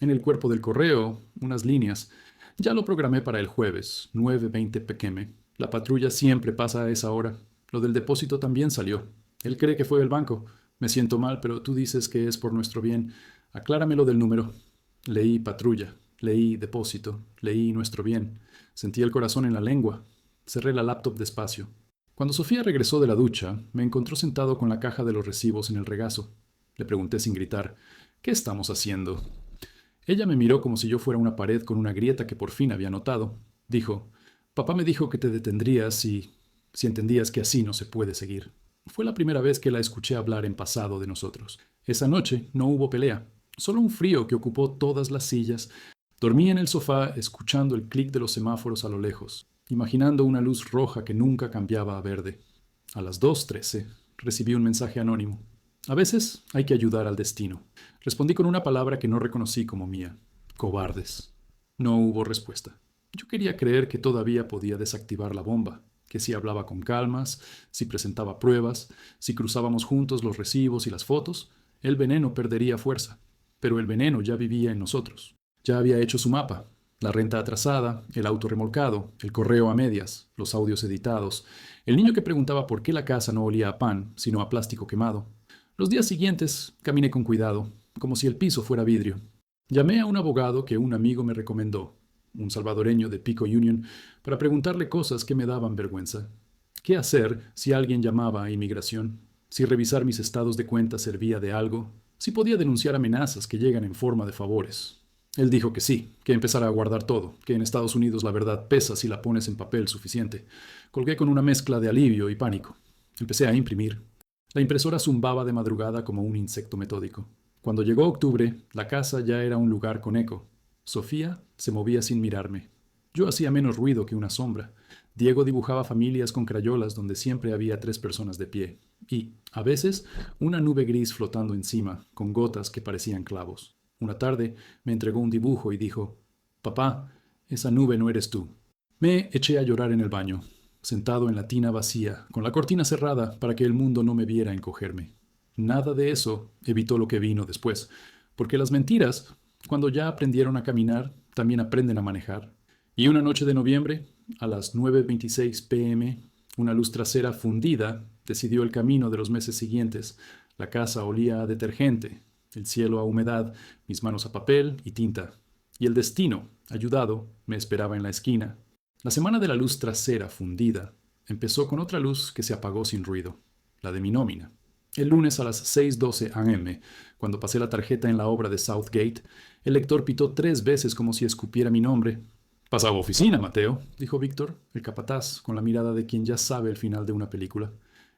En el cuerpo del correo, unas líneas. Ya lo programé para el jueves, 9:20 pm. La patrulla siempre pasa a esa hora. Lo del depósito también salió. Él cree que fue el banco. Me siento mal, pero tú dices que es por nuestro bien. Aclárame lo del número. Leí patrulla, leí depósito, leí nuestro bien. Sentí el corazón en la lengua. Cerré la laptop despacio. Cuando Sofía regresó de la ducha, me encontró sentado con la caja de los recibos en el regazo. Le pregunté sin gritar: ¿qué estamos haciendo? Ella me miró como si yo fuera una pared con una grieta que por fin había notado. Dijo: papá me dijo que te detendrías si entendías que así no se puede seguir. Fue la primera vez que la escuché hablar en pasado de nosotros. Esa noche no hubo pelea, solo un frío que ocupó todas las sillas. Dormí en el sofá escuchando el clic de los semáforos a lo lejos, imaginando una luz roja que nunca cambiaba a verde. A las 2:13 recibí un mensaje anónimo. A veces hay que ayudar al destino. Respondí con una palabra que no reconocí como mía: cobardes. No hubo respuesta. Yo quería creer que todavía podía desactivar la bomba, que si hablaba con calmas, si presentaba pruebas, si cruzábamos juntos los recibos y las fotos, el veneno perdería fuerza. Pero el veneno ya vivía en nosotros. Ya había hecho su mapa: la renta atrasada, el auto remolcado, el correo a medias, los audios editados, el niño que preguntaba por qué la casa no olía a pan, sino a plástico quemado. Los días siguientes caminé con cuidado, como si el piso fuera vidrio. Llamé a un abogado que un amigo me recomendó, un salvadoreño de Pico Union, para preguntarle cosas que me daban vergüenza. ¿Qué hacer si alguien llamaba a inmigración? ¿Si revisar mis estados de cuenta servía de algo? ¿Si podía denunciar amenazas que llegan en forma de favores? Él dijo que sí, que empezara a guardar todo, que en Estados Unidos la verdad pesa si la pones en papel suficiente. Colgué con una mezcla de alivio y pánico. Empecé a imprimir. La impresora zumbaba de madrugada como un insecto metódico. Cuando llegó octubre, la casa ya era un lugar con eco. Sofía se movía sin mirarme. Yo hacía menos ruido que una sombra. Diego dibujaba familias con crayolas donde siempre había 3 personas de pie, y, a veces, una nube gris flotando encima, con gotas que parecían clavos. Una tarde me entregó un dibujo y dijo: «Papá, esa nube no eres tú». Me eché a llorar en el baño, sentado en la tina vacía, con la cortina cerrada para que el mundo no me viera encogerme. Nada de eso evitó lo que vino después, porque las mentiras, cuando ya aprendieron a caminar, también aprenden a manejar. Y una noche de noviembre, a las 9:26 p.m., una luz trasera fundida decidió el camino de los meses siguientes. La casa olía a detergente, el cielo a humedad, mis manos a papel y tinta. Y el destino, ayudado, me esperaba en la esquina. La semana de la luz trasera fundida empezó con otra luz que se apagó sin ruido, la de mi nómina. El lunes a las 6:12 a.m., cuando pasé la tarjeta en la obra de Southgate, el lector pitó 3 veces como si escupiera mi nombre. «Pasaba oficina, Mateo», dijo Víctor, el capataz, con la mirada de quien ya sabe el final de una película.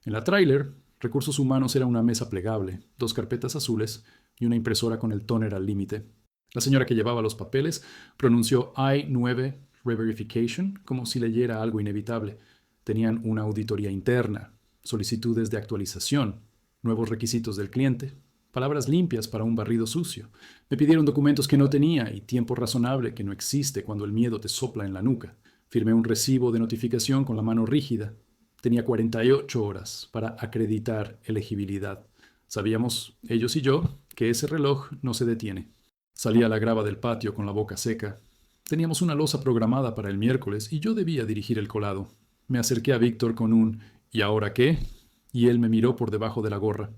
En la tráiler, recursos humanos era una mesa plegable, 2 carpetas azules y una impresora con el tóner al límite. La señora que llevaba los papeles pronunció I-9 Reverification como si leyera algo inevitable. Tenían una auditoría interna, solicitudes de actualización, nuevos requisitos del cliente, palabras limpias para un barrido sucio. Me pidieron documentos que no tenía y tiempo razonable que no existe cuando el miedo te sopla en la nuca. Firmé un recibo de notificación con la mano rígida. Tenía 48 horas para acreditar elegibilidad. Sabíamos, ellos y yo, que ese reloj no se detiene. Salí a la grava del patio con la boca seca. Teníamos una loza programada para el miércoles y yo debía dirigir el colado. Me acerqué a Víctor con un «¿Y ahora qué?», y él me miró por debajo de la gorra.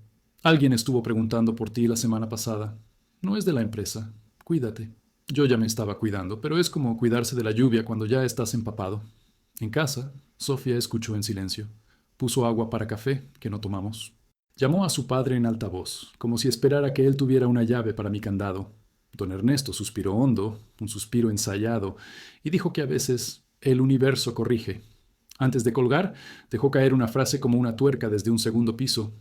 «Alguien estuvo preguntando por ti la semana pasada. No es de la empresa. Cuídate». Yo ya me estaba cuidando, pero es como cuidarse de la lluvia cuando ya estás empapado. En casa, Sofía escuchó en silencio. Puso agua para café, que no tomamos. Llamó a su padre en alta voz, como si esperara que él tuviera una llave para mi candado. Don Ernesto suspiró hondo, un suspiro ensayado, y dijo que a veces el universo corrige. Antes de colgar, dejó caer una frase como una tuerca desde un segundo piso.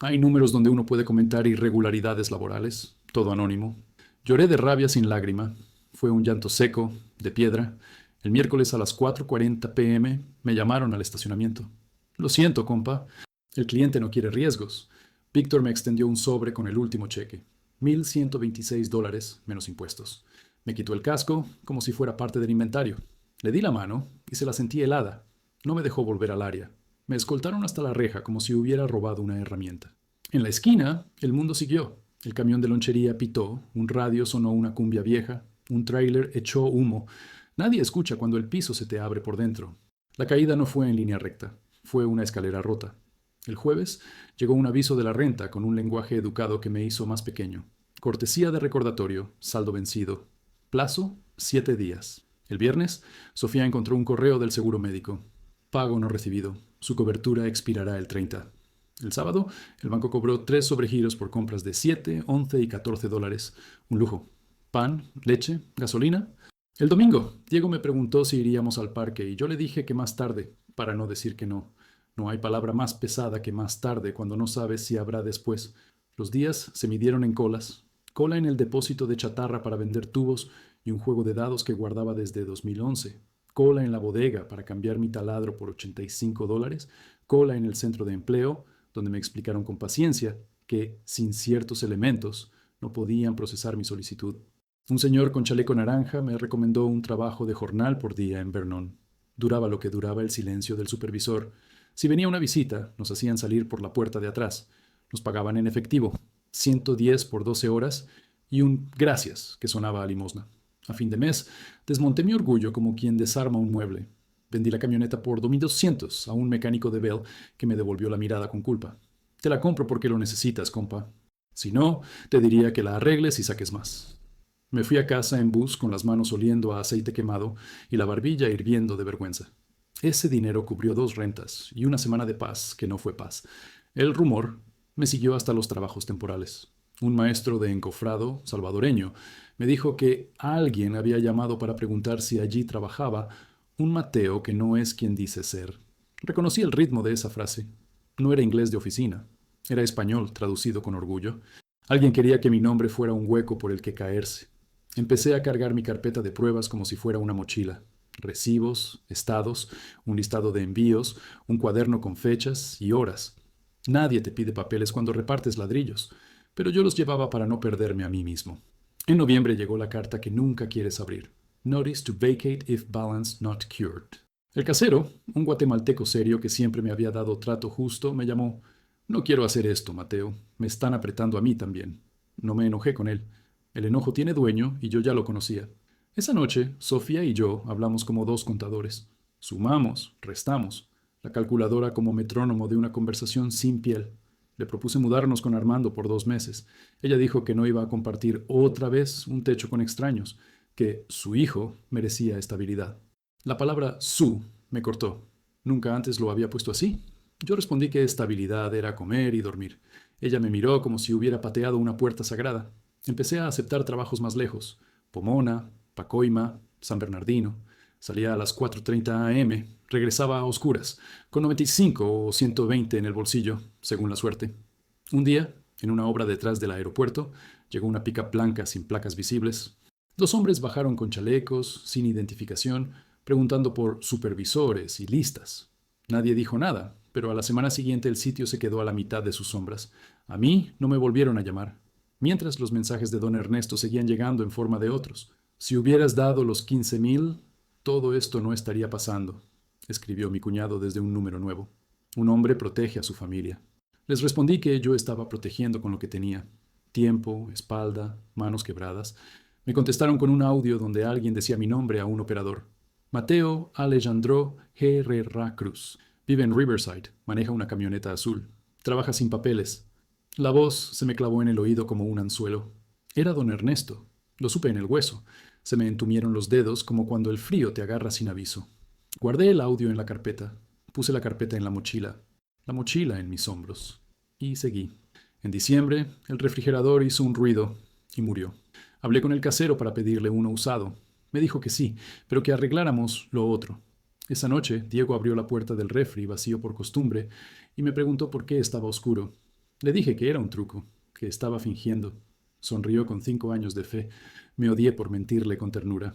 Hay números donde uno puede comentar irregularidades laborales, todo anónimo. Lloré de rabia sin lágrima. Fue un llanto seco, de piedra. El miércoles a las 4:40 p.m. me llamaron al estacionamiento. «Lo siento, compa. El cliente no quiere riesgos». Víctor me extendió un sobre con el último cheque. $1,126 menos impuestos. Me quitó el casco como si fuera parte del inventario. Le di la mano y se la sentí helada. No me dejó volver al área. Me escoltaron hasta la reja como si hubiera robado una herramienta. En la esquina, el mundo siguió. El camión de lonchería pitó, un radio sonó una cumbia vieja, un tráiler echó humo. Nadie escucha cuando el piso se te abre por dentro. La caída no fue en línea recta, fue una escalera rota. El jueves llegó un aviso de la renta con un lenguaje educado que me hizo más pequeño. Cortesía de recordatorio, saldo vencido. Plazo, 7 días. El viernes, Sofía encontró un correo del seguro médico. Pago no recibido. Su cobertura expirará el 30. El sábado, el banco cobró 3 sobregiros por compras de 7, 11 y $14. Un lujo. Pan, leche, gasolina. El domingo, Diego me preguntó si iríamos al parque y yo le dije que más tarde, para no decir que no. No hay palabra más pesada que más tarde cuando no sabes si habrá después. Los días se midieron en colas. Cola en el depósito de chatarra para vender tubos y un juego de dados que guardaba desde 2011. Cola en la bodega para cambiar mi taladro por $85. Cola en el centro de empleo, donde me explicaron con paciencia que, sin ciertos elementos, no podían procesar mi solicitud. Un señor con chaleco naranja me recomendó un trabajo de jornal por día en Vernon. Duraba lo que duraba el silencio del supervisor. Si venía una visita, nos hacían salir por la puerta de atrás. Nos pagaban en efectivo, 110 por 12 horas y un gracias que sonaba a limosna. A fin de mes, desmonté mi orgullo como quien desarma un mueble. Vendí la camioneta por $2,200 a un mecánico de Bell que me devolvió la mirada con culpa. Te la compro porque lo necesitas, compa. Si no, te diría que la arregles y saques más. Me fui a casa en bus con las manos oliendo a aceite quemado y la barbilla hirviendo de vergüenza. Ese dinero cubrió 2 rentas y una semana de paz que no fue paz. El rumor me siguió hasta los trabajos temporales. Un maestro de encofrado, salvadoreño, me dijo que alguien había llamado para preguntar si allí trabajaba un Mateo que no es quien dice ser. Reconocí el ritmo de esa frase. No era inglés de oficina, era español traducido con orgullo. Alguien quería que mi nombre fuera un hueco por el que caerse. Empecé a cargar mi carpeta de pruebas como si fuera una mochila. recibos, estados, un listado de envíos, un cuaderno con fechas y horas. Nadie te pide papeles cuando repartes ladrillos, pero yo los llevaba para no perderme a mí mismo. En noviembre llegó la carta que nunca quieres abrir. Notice to vacate if balance not cured. El casero, un guatemalteco serio que siempre me había dado trato justo, me llamó. No quiero hacer esto, Mateo. Me están apretando a mí también. No me enojé con él. El enojo tiene dueño y yo ya lo conocía. Esa noche, Sofía y yo hablamos como dos contadores. Sumamos, restamos. La calculadora como metrónomo de una conversación sin piel. Le propuse mudarnos con Armando por 2 meses. Ella dijo que no iba a compartir otra vez un techo con extraños, que su hijo merecía estabilidad. La palabra su me cortó. Nunca antes lo había puesto así. Yo respondí que estabilidad era comer y dormir. Ella me miró como si hubiera pateado una puerta sagrada. Empecé a aceptar trabajos más lejos. Pomona, Pacoima, San Bernardino. Salía a las 4:30 a.m., regresaba a oscuras, con 95 o 120 en el bolsillo, según la suerte. Un día, en una obra detrás del aeropuerto, llegó una pica blanca sin placas visibles. 2 hombres bajaron con chalecos, sin identificación, preguntando por supervisores y listas. Nadie dijo nada, pero a la semana siguiente el sitio se quedó a la mitad de sus sombras. A mí no me volvieron a llamar, mientras los mensajes de don Ernesto seguían llegando en forma de otros. Si hubieras dado los 15,000, todo esto no estaría pasando, escribió mi cuñado desde un número nuevo. Un hombre protege a su familia. Les respondí que yo estaba protegiendo con lo que tenía. Tiempo, espalda, manos quebradas. Me contestaron con un audio donde alguien decía mi nombre a un operador. Mateo Alejandro Herrera Cruz. Vive en Riverside. Maneja una camioneta azul. Trabaja sin papeles. La voz se me clavó en el oído como un anzuelo. Era don Ernesto. Lo supe en el hueso. Se me entumieron los dedos como cuando el frío te agarra sin aviso. Guardé el audio en la carpeta. Puse la carpeta en la mochila en mis hombros. Y seguí. En diciembre, el refrigerador hizo un ruido y murió. Hablé con el casero para pedirle uno usado. Me dijo que sí, pero que arregláramos lo otro. Esa noche, Diego abrió la puerta del refri, vacío por costumbre, y me preguntó por qué estaba oscuro. Le dije que era un truco, que estaba fingiendo. Sonrió con 5 años de fe. Me odié por mentirle con ternura.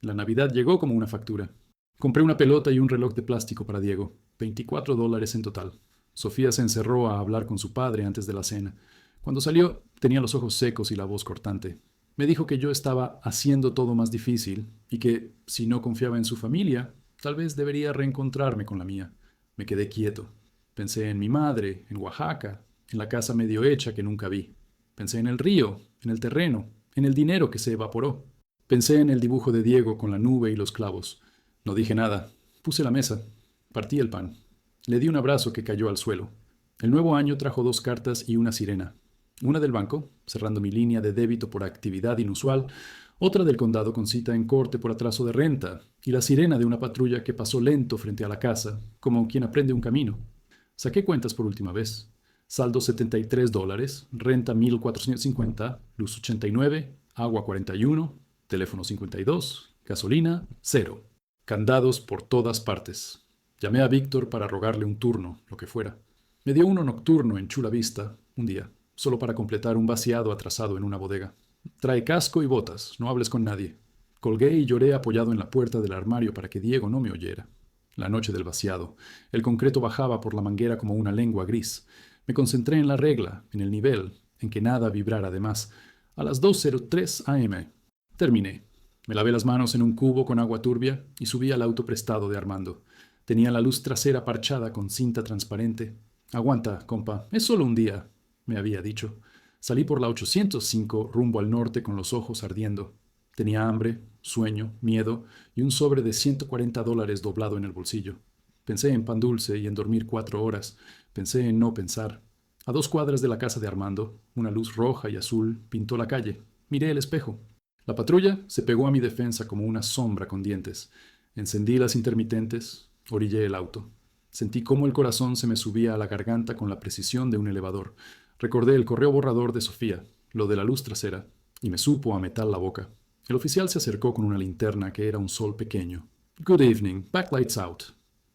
La Navidad llegó como una factura. Compré una pelota y un reloj de plástico para Diego. $24 en total. Sofía se encerró a hablar con su padre antes de la cena. Cuando salió, tenía los ojos secos y la voz cortante. Me dijo que yo estaba haciendo todo más difícil y que, si no confiaba en su familia, tal vez debería reencontrarme con la mía. Me quedé quieto. Pensé en mi madre, en Oaxaca, en la casa medio hecha que nunca vi. Pensé en el río, en el terreno, en el dinero que se evaporó. Pensé en el dibujo de Diego con la nube y los clavos. No dije nada. Puse la mesa. Partí el pan. Le di un abrazo que cayó al suelo. El nuevo año trajo 2 cartas y una sirena. Una del banco, cerrando mi línea de débito por actividad inusual, otra del condado con cita en corte por atraso de renta, y la sirena de una patrulla que pasó lento frente a la casa, como quien aprende un camino. Saqué cuentas por última vez. Saldo $73, renta $1,450, luz $89, agua $41, teléfono $52, gasolina $0. Candados por todas partes. Llamé a Víctor para rogarle un turno, lo que fuera. Me dio uno nocturno en Chula Vista, un día, solo para completar un vaciado atrasado en una bodega. Trae casco y botas, no hables con nadie. Colgué y lloré apoyado en la puerta del armario para que Diego no me oyera. La noche del vaciado. El concreto bajaba por la manguera como una lengua gris. Me concentré en la regla, en el nivel, en que nada vibrara de más. A las 2:03 a.m. Terminé. Me lavé las manos en un cubo con agua turbia y subí al auto prestado de Armando. Tenía la luz trasera parchada con cinta transparente. Aguanta, compa, es solo un día, me había dicho. Salí por la 805 rumbo al norte con los ojos ardiendo. Tenía hambre, sueño, miedo y un sobre de $140 doblado en el bolsillo. Pensé en pan dulce y en dormir 4 horas. Pensé en no pensar. A 2 cuadras de la casa de Armando, una luz roja y azul pintó la calle. Miré el espejo. La patrulla se pegó a mi defensa como una sombra con dientes. Encendí las intermitentes, orillé el auto. Sentí cómo el corazón se me subía a la garganta con la precisión de un elevador. Recordé el correo borrador de Sofía, lo de la luz trasera, y me supo a metal la boca. El oficial se acercó con una linterna que era un sol pequeño. «Good evening, backlights out».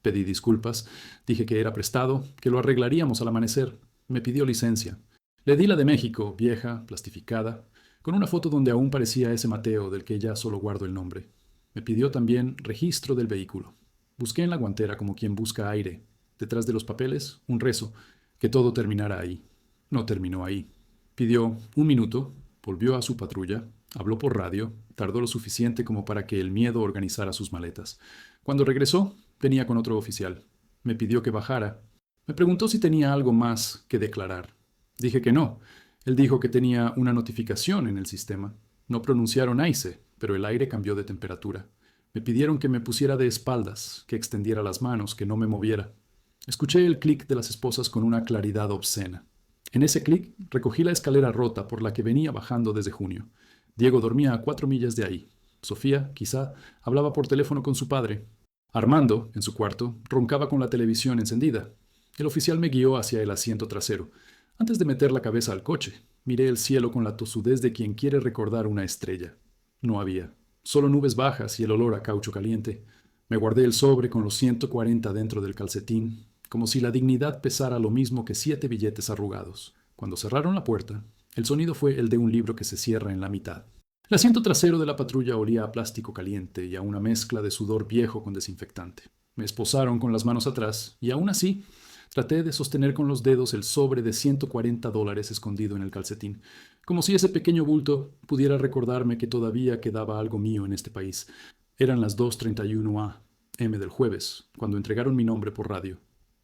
Pedí disculpas, dije que era prestado, que lo arreglaríamos al amanecer. Me pidió licencia. Le di la de México, vieja, plastificada, con una foto donde aún parecía ese Mateo del que ya solo guardo el nombre. Me pidió también registro del vehículo. Busqué en la guantera como quien busca aire. Detrás de los papeles, un rezo, que todo terminara ahí. No terminó ahí. Pidió un minuto, volvió a su patrulla, habló por radio, tardó lo suficiente como para que el miedo organizara sus maletas. Cuando regresó, venía con otro oficial. Me pidió que bajara. Me preguntó si tenía algo más que declarar. Dije que no. Él dijo que tenía una notificación en el sistema. No pronunciaron AICE, pero el aire cambió de temperatura. Me pidieron que me pusiera de espaldas, que extendiera las manos, que no me moviera. Escuché el clic de las esposas con una claridad obscena. En ese clic recogí la escalera rota por la que venía bajando desde junio. Diego dormía a 4 millas de ahí. Sofía, quizá, hablaba por teléfono con su padre. Armando, en su cuarto, roncaba con la televisión encendida. El oficial me guió hacia el asiento trasero. Antes de meter la cabeza al coche, miré el cielo con la tosudez de quien quiere recordar una estrella. No había. Solo nubes bajas y el olor a caucho caliente. Me guardé el sobre con los 140 dentro del calcetín, como si la dignidad pesara lo mismo que 7 billetes arrugados. Cuando cerraron la puerta, el sonido fue el de un libro que se cierra en la mitad. El asiento trasero de la patrulla olía a plástico caliente y a una mezcla de sudor viejo con desinfectante. Me esposaron con las manos atrás y aún así traté de sostener con los dedos el sobre de $140 escondido en el calcetín, como si ese pequeño bulto pudiera recordarme que todavía quedaba algo mío en este país. Eran las 2:31 a.m. del jueves, cuando entregaron mi nombre por radio.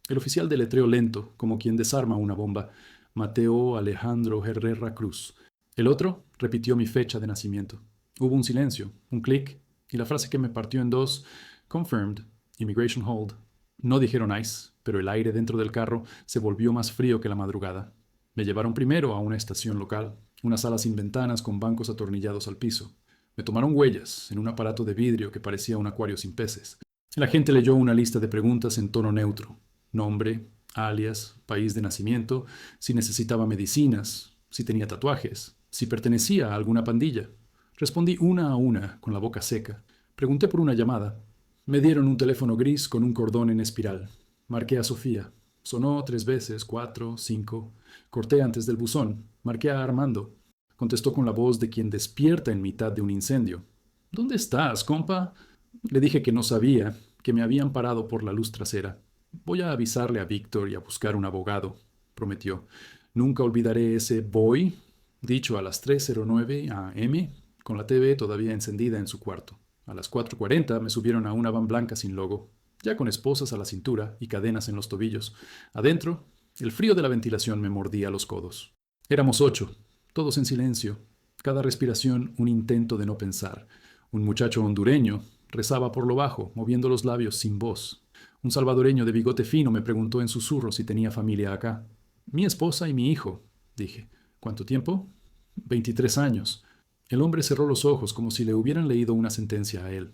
El oficial deletreó lento, como quien desarma una bomba: Mateo Alejandro Herrera Cruz. El otro repitió mi fecha de nacimiento. Hubo un silencio, un clic, y la frase que me partió en dos: Confirmed, Immigration Hold. No dijeron ICE, pero el aire dentro del carro se volvió más frío que la madrugada. Me llevaron primero a una estación local, una sala sin ventanas con bancos atornillados al piso. Me tomaron huellas en un aparato de vidrio que parecía un acuario sin peces. El agente leyó una lista de preguntas en tono neutro: nombre, alias, país de nacimiento, si necesitaba medicinas, si tenía tatuajes, si pertenecía a alguna pandilla. Respondí una a una, con la boca seca. Pregunté por una llamada. Me dieron un teléfono gris con un cordón en espiral. Marqué a Sofía. Sonó 3 veces, 4, 5. Corté antes del buzón. Marqué a Armando. Contestó con la voz de quien despierta en mitad de un incendio. ¿Dónde estás, compa? Le dije que no sabía, que me habían parado por la luz trasera. Voy a avisarle a Víctor y a buscar un abogado, prometió. Nunca olvidaré ese voy, dicho a las 3:09 a.m., con la TV todavía encendida en su cuarto. A las 4:40 me subieron a una van blanca sin logo, ya con esposas a la cintura y cadenas en los tobillos. Adentro, el frío de la ventilación me mordía los codos. Éramos 8, todos en silencio, cada respiración un intento de no pensar. Un muchacho hondureño rezaba por lo bajo, moviendo los labios sin voz. Un salvadoreño de bigote fino me preguntó en susurro si tenía familia acá. Mi esposa y mi hijo, dije. ¿Cuánto tiempo? 23 años. El hombre cerró los ojos como si le hubieran leído una sentencia a él.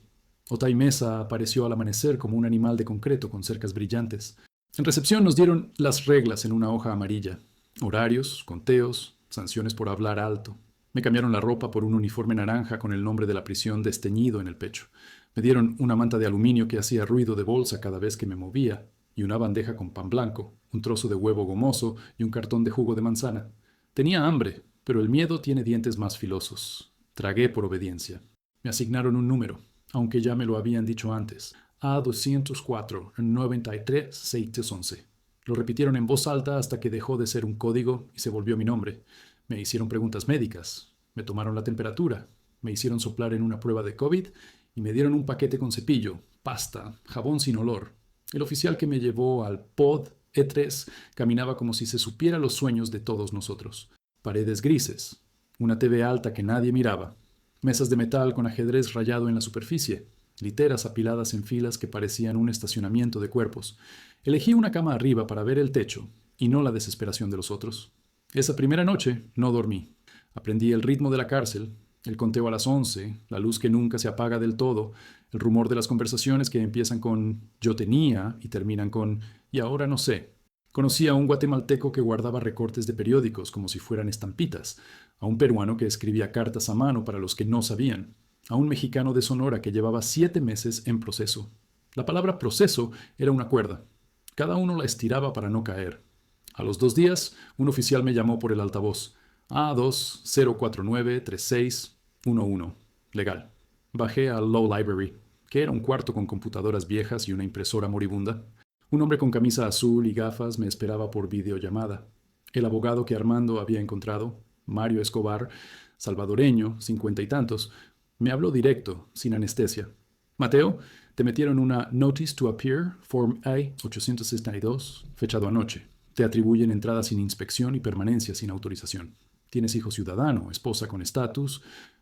Otay Mesa apareció al amanecer como un animal de concreto con cercas brillantes. En recepción nos dieron las reglas en una hoja amarilla: horarios, conteos, sanciones por hablar alto. Me cambiaron la ropa por un uniforme naranja con el nombre de la prisión desteñido en el pecho. Me dieron una manta de aluminio que hacía ruido de bolsa cada vez que me movía, y una bandeja con pan blanco, un trozo de huevo gomoso y un cartón de jugo de manzana. Tenía hambre, pero el miedo tiene dientes más filosos. Tragué por obediencia. Me asignaron un número, aunque ya me lo habían dicho antes: A204 93 611. Lo repitieron en voz alta hasta que dejó de ser un código y se volvió mi nombre. Me hicieron preguntas médicas, me tomaron la temperatura, me hicieron soplar en una prueba de COVID y me dieron un paquete con cepillo, pasta, jabón sin olor. El oficial que me llevó al pod E3 caminaba como si se supiera los sueños de todos nosotros. Paredes grises, una TV alta que nadie miraba, mesas de metal con ajedrez rayado en la superficie, literas apiladas en filas que parecían un estacionamiento de cuerpos. Elegí una cama arriba para ver el techo y no la desesperación de los otros. Esa primera noche no dormí. Aprendí el ritmo de la cárcel, el conteo a las 11, la luz que nunca se apaga del todo, el rumor de las conversaciones que empiezan con «yo tenía» y terminan con «y ahora no sé». Conocí a un guatemalteco que guardaba recortes de periódicos como si fueran estampitas, a un peruano que escribía cartas a mano para los que no sabían, a un mexicano de Sonora que llevaba 7 meses en proceso. La palabra proceso era una cuerda. Cada uno la estiraba para no caer. A los 2 días, un oficial me llamó por el altavoz: A20493611. Legal. Bajé al Law Library, que era un cuarto con computadoras viejas y una impresora moribunda. Un hombre con camisa azul y gafas me esperaba por videollamada. El abogado que Armando había encontrado, Mario Escobar, salvadoreño, 50 y tantos, me habló directo, sin anestesia. Mateo, te metieron una Notice to Appear, Form I-862, fechado anoche. Te atribuyen entrada sin inspección y permanencia sin autorización. ¿Tienes hijo ciudadano, esposa con estatus?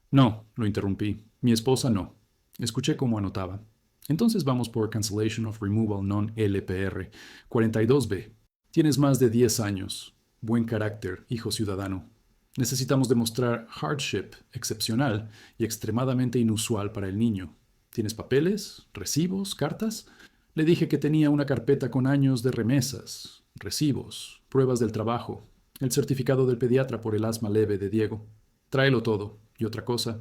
No, lo interrumpí. Mi esposa no. Escuché cómo anotaba. Entonces vamos por Cancellation of Removal Non-LPR, 42B. Tienes más de 10 años. Buen carácter, hijo ciudadano. Necesitamos demostrar hardship excepcional y extremadamente inusual para el niño. ¿Tienes papeles? ¿Recibos? ¿Cartas? Le dije que tenía una carpeta con años de remesas, recibos, pruebas del trabajo, el certificado del pediatra por el asma leve de Diego. Tráelo todo. Y otra cosa.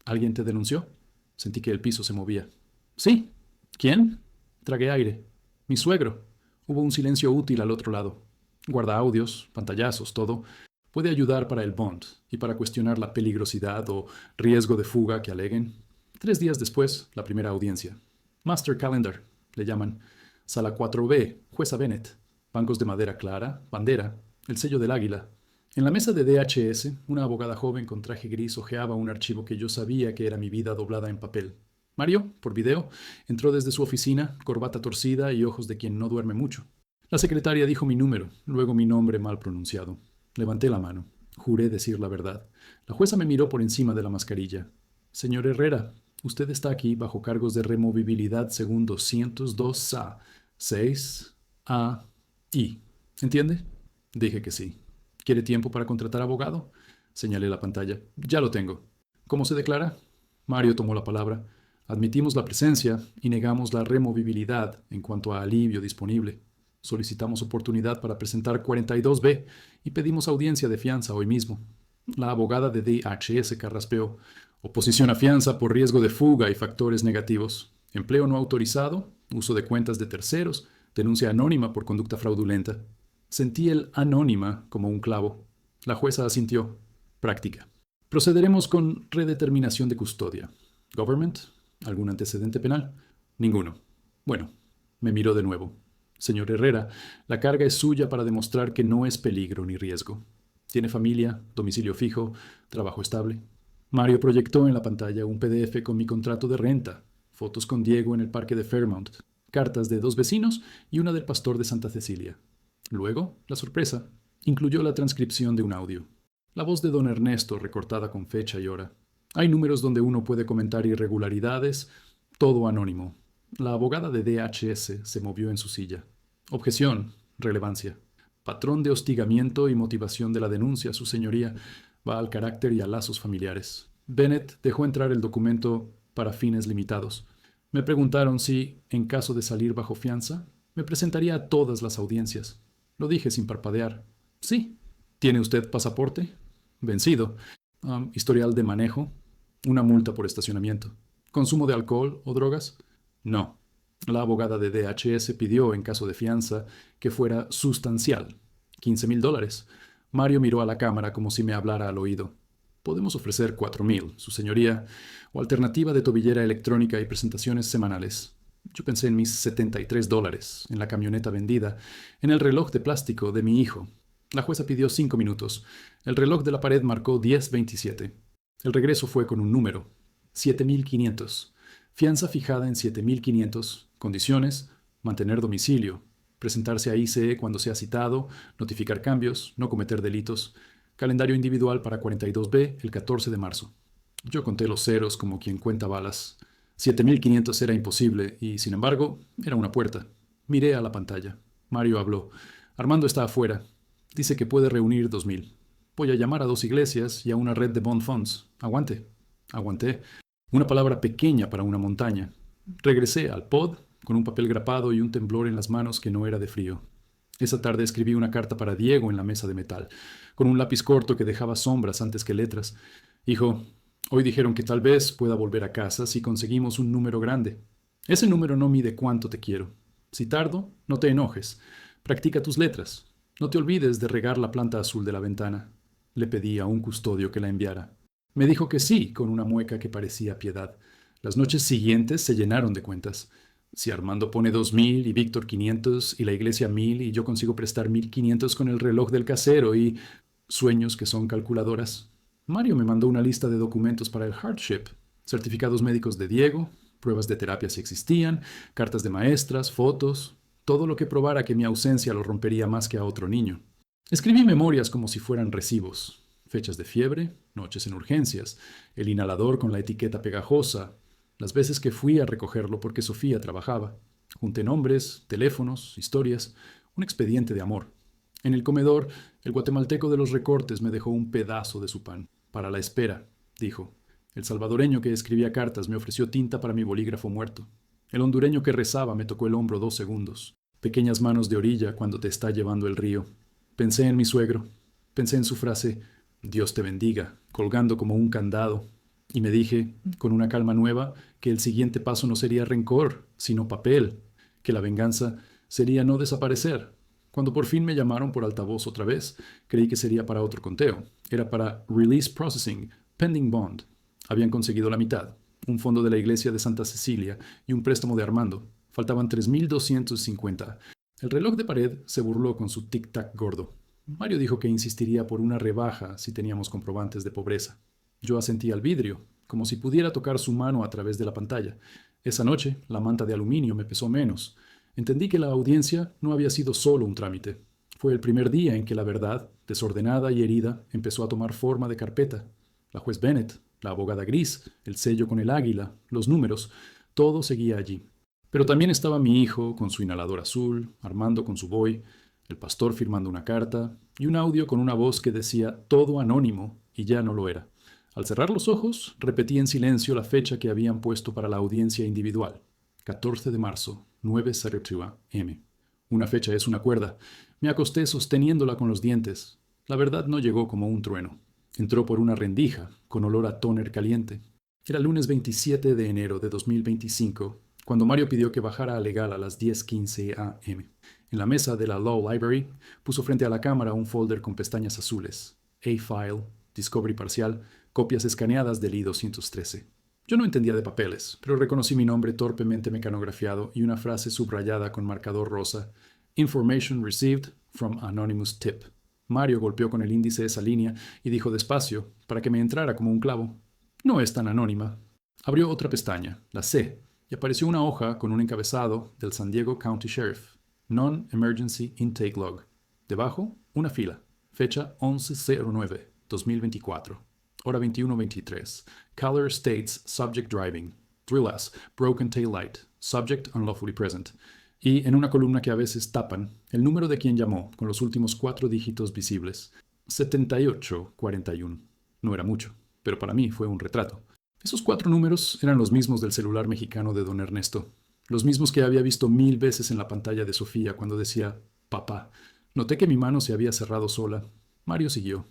¿Alguien te denunció? Sentí que el piso se movía. Sí. ¿Quién? Tragué aire. Mi suegro. Hubo un silencio útil al otro lado. Guarda audios, pantallazos, todo. Puede ayudar para el bond y para cuestionar la peligrosidad o riesgo de fuga que aleguen. 3 días después, la primera audiencia. Master Calendar, le llaman. Sala 4B, jueza Bennett. Bancos de madera clara, bandera, el sello del águila. En la mesa de DHS, una abogada joven con traje gris hojeaba un archivo que yo sabía que era mi vida doblada en papel. Mario, por video, entró desde su oficina, corbata torcida y ojos de quien no duerme mucho. La secretaria dijo mi número, luego mi nombre mal pronunciado. Levanté la mano. Juré decir la verdad. La jueza me miró por encima de la mascarilla. Señor Herrera, usted está aquí bajo cargos de removibilidad según 202A, 6A, I. ¿Entiende? Dije que sí. ¿Quiere tiempo para contratar abogado? Señalé la pantalla. Ya lo tengo. ¿Cómo se declara? Mario tomó la palabra. Admitimos la presencia y negamos la removibilidad en cuanto a alivio disponible. Solicitamos oportunidad para presentar 42B y pedimos audiencia de fianza hoy mismo. La abogada de DHS carraspeó. Oposición a fianza por riesgo de fuga y factores negativos. Empleo no autorizado, uso de cuentas de terceros, denuncia anónima por conducta fraudulenta. Sentí el anónima como un clavo. La jueza asintió. Práctica. Procederemos con redeterminación de custodia. ¿Government? ¿Algún antecedente penal? Ninguno. Bueno, me miró de nuevo. Señor Herrera, la carga es suya para demostrar que no es peligro ni riesgo. ¿Tiene familia, domicilio fijo, trabajo estable? Mario proyectó en la pantalla un PDF con mi contrato de renta, fotos con Diego en el parque de Fairmount, cartas de 2 vecinos y una del pastor de Santa Cecilia. Luego, la sorpresa, incluyó la transcripción de un audio. La voz de don Ernesto recortada con fecha y hora. Hay números donde uno puede comentar irregularidades, todo anónimo. La abogada de DHS se movió en su silla. Objeción, relevancia. Patrón de hostigamiento y motivación de la denuncia, su señoría, va al carácter y a lazos familiares. Bennett dejó entrar el documento para fines limitados. Me preguntaron si, en caso de salir bajo fianza, me presentaría a todas las audiencias. Lo dije sin parpadear. Sí. ¿Tiene usted pasaporte? Vencido. Historial de manejo. Una multa por estacionamiento. ¿Consumo de alcohol o drogas? No. La abogada de DHS pidió, en caso de fianza, que fuera sustancial. $15,000. Mario miró a la cámara como si me hablara al oído. Podemos ofrecer 4,000, su señoría, o alternativa de tobillera electrónica y presentaciones semanales. Yo pensé en mis $73, en la camioneta vendida, en el reloj de plástico de mi hijo. La jueza pidió 5 minutos. El reloj de la pared marcó 10:27. El regreso fue con un número. 7,500. Fianza fijada en 7,500. Condiciones: mantener domicilio, presentarse a ICE cuando sea citado, notificar cambios, no cometer delitos. Calendario individual para 42B el 14 de marzo. Yo conté los ceros como quien cuenta balas. 7,500 era imposible y, sin embargo, era una puerta. Miré a la pantalla. Mario habló. Armando está afuera. Dice que puede reunir 2,000. Voy a llamar a 2 iglesias y a una red de bond funds. Aguante. Aguanté. Una palabra pequeña para una montaña. Regresé al pod con un papel grapado y un temblor en las manos que no era de frío. Esa tarde escribí una carta para Diego en la mesa de metal, con un lápiz corto que dejaba sombras antes que letras. Hijo, hoy dijeron que tal vez pueda volver a casa si conseguimos un número grande. Ese número no mide cuánto te quiero. Si tardo, no te enojes. Practica tus letras. No te olvides de regar la planta azul de la ventana. Le pedí a un custodio que la enviara. Me dijo que sí, con una mueca que parecía piedad. Las noches siguientes se llenaron de cuentas. Si Armando pone 2.000 y Víctor 500 y la iglesia 1.000 y yo consigo prestar 1.500 con el reloj del casero y sueños que son calculadoras. Mario me mandó una lista de documentos para el hardship, certificados médicos de Diego, pruebas de terapia si existían, cartas de maestras, fotos, todo lo que probara que mi ausencia lo rompería más que a otro niño. Escribí memorias como si fueran recibos, fechas de fiebre, noches en urgencias, el inhalador con la etiqueta pegajosa, las veces que fui a recogerlo porque Sofía trabajaba. Junté nombres, teléfonos, historias, un expediente de amor. En el comedor, el guatemalteco de los recortes me dejó un pedazo de su pan. Para la espera, dijo. El salvadoreño que escribía cartas me ofreció tinta para mi bolígrafo muerto. El hondureño que rezaba me tocó el hombro 2 segundos. Pequeñas manos de orilla cuando te está llevando el río. Pensé en mi suegro. Pensé en su frase, Dios te bendiga, colgando como un candado. Y me dije, con una calma nueva, que el siguiente paso no sería rencor, sino papel, que la venganza sería no desaparecer. Cuando por fin me llamaron por altavoz otra vez, creí que sería para otro conteo. Era para Release Processing, Pending Bond. Habían conseguido la mitad, un fondo de la iglesia de Santa Cecilia y un préstamo de Armando. Faltaban 3.250. El reloj de pared se burló con su tic-tac gordo. Mario dijo que insistiría por una rebaja si teníamos comprobantes de pobreza. Yo asentí al vidrio, como si pudiera tocar su mano a través de la pantalla. Esa noche, la manta de aluminio me pesó menos. Entendí que la audiencia no había sido solo un trámite. Fue el primer día en que la verdad, desordenada y herida, empezó a tomar forma de carpeta. La juez Bennett, la abogada Gris, el sello con el águila, los números, todo seguía allí. Pero también estaba mi hijo con su inhalador azul, Armando con su boy, el pastor firmando una carta y un audio con una voz que decía todo anónimo y ya no lo era. Al cerrar los ojos, repetí en silencio la fecha que habían puesto para la audiencia individual. 14 de marzo, 9:03 m. Una fecha es una cuerda. Me acosté sosteniéndola con los dientes. La verdad no llegó como un trueno. Entró por una rendija, con olor a tóner caliente. Era lunes 27 de enero de 2025, cuando Mario pidió que bajara a legal a las 10:15 a.m. En la mesa de la Law Library, puso frente a la cámara un folder con pestañas azules. A-File, Discovery parcial, copias escaneadas del I-213. Yo no entendía de papeles, pero reconocí mi nombre torpemente mecanografiado y una frase subrayada con marcador rosa. Information received from anonymous tip. Mario golpeó con el índice esa línea y dijo despacio, para que me entrara como un clavo. No es tan anónima. Abrió otra pestaña, la C, y apareció una hoja con un encabezado del San Diego County Sheriff. Non-Emergency Intake Log. Debajo, una fila. Fecha 11/09/2024. Hora 21:23. Color states subject driving. Drill-S, broken tail light. Subject unlawfully present. Y en una columna que a veces tapan, el número de quien llamó, con los últimos 4 dígitos visibles. 7841. No era mucho, pero para mí fue un retrato. Esos 4 números eran los mismos del celular mexicano de don Ernesto. Los mismos que había visto 1000 veces en la pantalla de Sofía cuando decía «papá». Noté que mi mano se había cerrado sola. Mario siguió.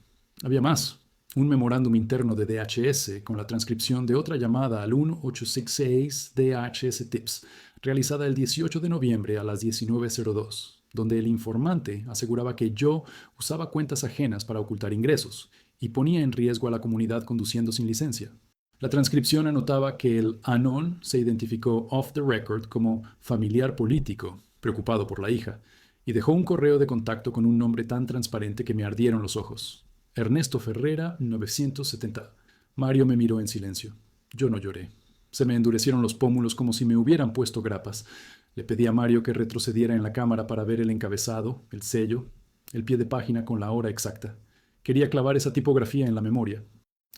Había más. Un memorándum interno de DHS con la transcripción de otra llamada al 1866 DHS Tips, realizada el 18 de noviembre a las 19:02, donde el informante aseguraba que yo usaba cuentas ajenas para ocultar ingresos y ponía en riesgo a la comunidad conduciendo sin licencia. La transcripción anotaba que el Anon se identificó off the record como familiar político, preocupado por la hija, y dejó un correo de contacto con un nombre tan transparente que me ardieron los ojos. Ernesto Ferrera, 970. Mario me miró en silencio. Yo no lloré. Se me endurecieron los pómulos como si me hubieran puesto grapas. Le pedí a Mario que retrocediera en la cámara para ver el encabezado, el sello, el pie de página con la hora exacta. Quería clavar esa tipografía en la memoria.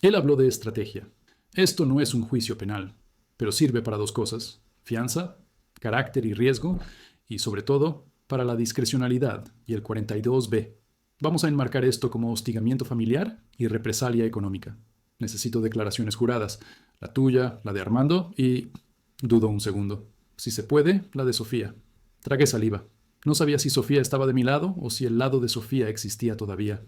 Él habló de estrategia. Esto no es un juicio penal, pero sirve para 2 cosas: fianza, carácter y riesgo, y sobre todo, para la discrecionalidad y el 42B. Vamos a enmarcar esto como hostigamiento familiar y represalia económica. Necesito declaraciones juradas, la tuya, la de Armando y... Dudo un segundo. Si se puede, la de Sofía. Tragué saliva. No sabía si Sofía estaba de mi lado o si el lado de Sofía existía todavía.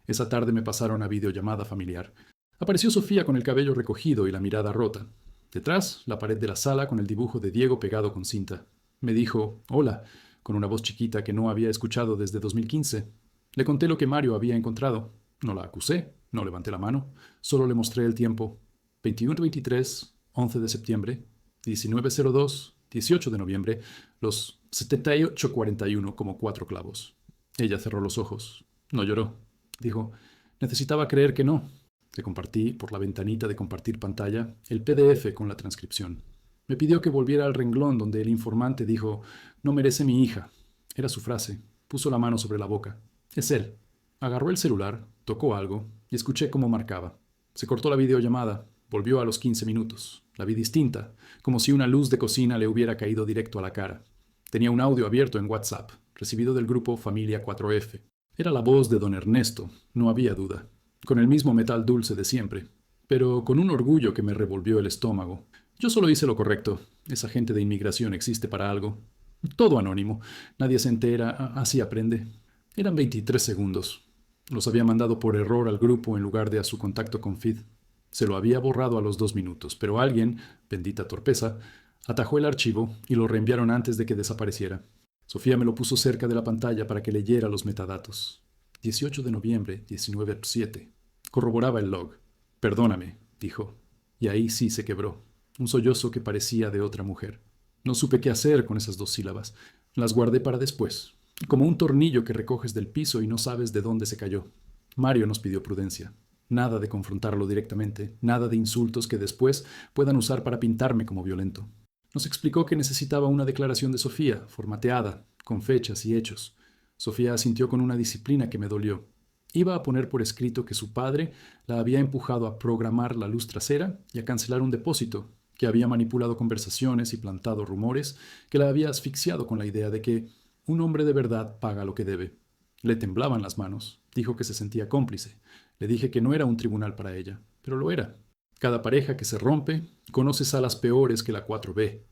Esa tarde me pasaron a videollamada familiar. Apareció Sofía con el cabello recogido y la mirada rota. Detrás, la pared de la sala con el dibujo de Diego pegado con cinta. Me dijo, hola, con una voz chiquita que no había escuchado desde 2015. Le conté lo que Mario había encontrado. No la acusé, no levanté la mano, solo le mostré el tiempo. 21:23, 11 de septiembre, 19:02, 18 de noviembre, los 78:41 como 4 clavos. Ella cerró los ojos. No lloró. Dijo, necesitaba creer que no. Le compartí, por la ventanita de compartir pantalla, el PDF con la transcripción. Me pidió que volviera al renglón donde el informante dijo, no merece mi hija. Era su frase. Puso la mano sobre la boca. Es él. Agarró el celular, tocó algo y escuché cómo marcaba. Se cortó la videollamada. Volvió a los 15 minutos. La vi distinta, como si una luz de cocina le hubiera caído directo a la cara. Tenía un audio abierto en WhatsApp, recibido del grupo Familia 4F. Era la voz de don Ernesto, no había duda, con el mismo metal dulce de siempre, pero con un orgullo que me revolvió el estómago. Yo solo hice lo correcto. Esa gente de inmigración existe para algo. Todo anónimo. Nadie se entera, así aprende. Eran 23 segundos. Los había mandado por error al grupo en lugar de a su contacto con Fid. Se lo había borrado a los 2 minutos, pero alguien, bendita torpeza, atajó el archivo y lo reenviaron antes de que desapareciera. Sofía me lo puso cerca de la pantalla para que leyera los metadatos. 18 de noviembre, 19:07. Corroboraba el log. Perdóname, dijo. Y ahí sí se quebró. Un sollozo que parecía de otra mujer. No supe qué hacer con esas 2 sílabas. Las guardé para después, como un tornillo que recoges del piso y no sabes de dónde se cayó. Mario nos pidió prudencia. Nada de confrontarlo directamente, nada de insultos que después puedan usar para pintarme como violento. Nos explicó que necesitaba una declaración de Sofía, formateada, con fechas y hechos. Sofía asintió con una disciplina que me dolió. Iba a poner por escrito que su padre la había empujado a programar la luz trasera y a cancelar un depósito, que había manipulado conversaciones y plantado rumores, que la había asfixiado con la idea de que un hombre de verdad paga lo que debe. Le temblaban las manos. Dijo que se sentía cómplice. Le dije que no era un tribunal para ella, pero lo era. Cada pareja que se rompe conoce salas peores que la 4B.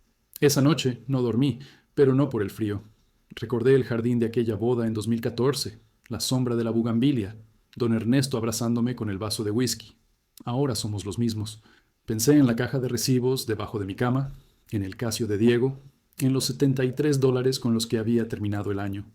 Esa noche no dormí, pero no por el frío. Recordé el jardín de aquella boda en 2014, la sombra de la bugambilia, don Ernesto abrazándome con el vaso de whisky. Ahora somos los mismos. Pensé en la caja de recibos debajo de mi cama, en el Casio de Diego, en los $73 con los que había terminado el año.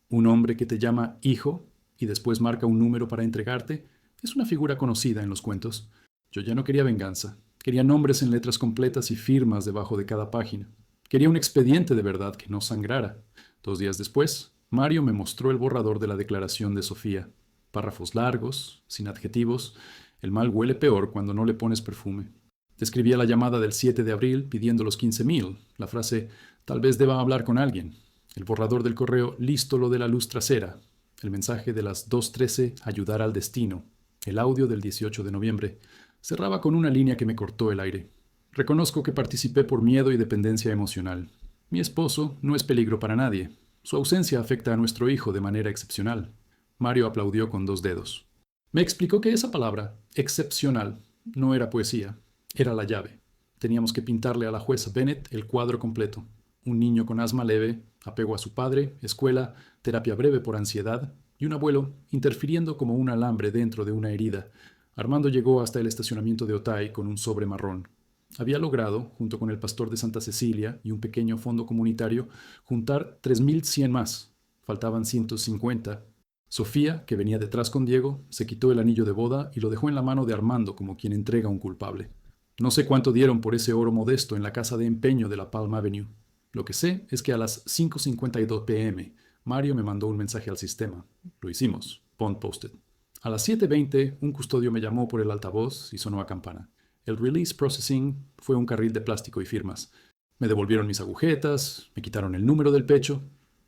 Un hombre que te llama hijo y después marca un número para entregarte es una figura conocida en los cuentos. Yo ya no quería venganza. Quería nombres en letras completas y firmas debajo de cada página. Quería un expediente de verdad que no sangrara. 2 días después, Mario me mostró el borrador de la declaración de Sofía. Párrafos largos, sin adjetivos. El mal huele peor cuando no le pones perfume. Describía la llamada del 7 de abril pidiendo los 15,000. La frase, tal vez deba hablar con alguien. El borrador del correo, listo lo de la luz trasera. El mensaje de las 2:13, ayudar al destino. El audio del 18 de noviembre. Cerraba con una línea que me cortó el aire. Reconozco que participé por miedo y dependencia emocional. Mi esposo no es peligro para nadie. Su ausencia afecta a nuestro hijo de manera excepcional. Mario aplaudió con 2 dedos. Me explicó que esa palabra, excepcional, no era poesía, era la llave. Teníamos que pintarle a la jueza Bennett el cuadro completo. Un niño con asma leve, apego a su padre, escuela, terapia breve por ansiedad, y un abuelo interfiriendo como un alambre dentro de una herida. Armando llegó hasta el estacionamiento de Otay con un sobre marrón. Había logrado, junto con el pastor de Santa Cecilia y un pequeño fondo comunitario, juntar 3,100 más. Faltaban 150. Sofía, que venía detrás con Diego, se quitó el anillo de boda y lo dejó en la mano de Armando como quien entrega a un culpable. No sé cuánto dieron por ese oro modesto en la casa de empeño de la Palm Avenue. Lo que sé es que a las 5:52 p.m., Mario me mandó un mensaje al sistema. Lo hicimos. Pon posted. A las 7:20, un custodio me llamó por el altavoz y sonó a campana. El release processing fue un carril de plástico y firmas. Me devolvieron mis agujetas, me quitaron el número del pecho,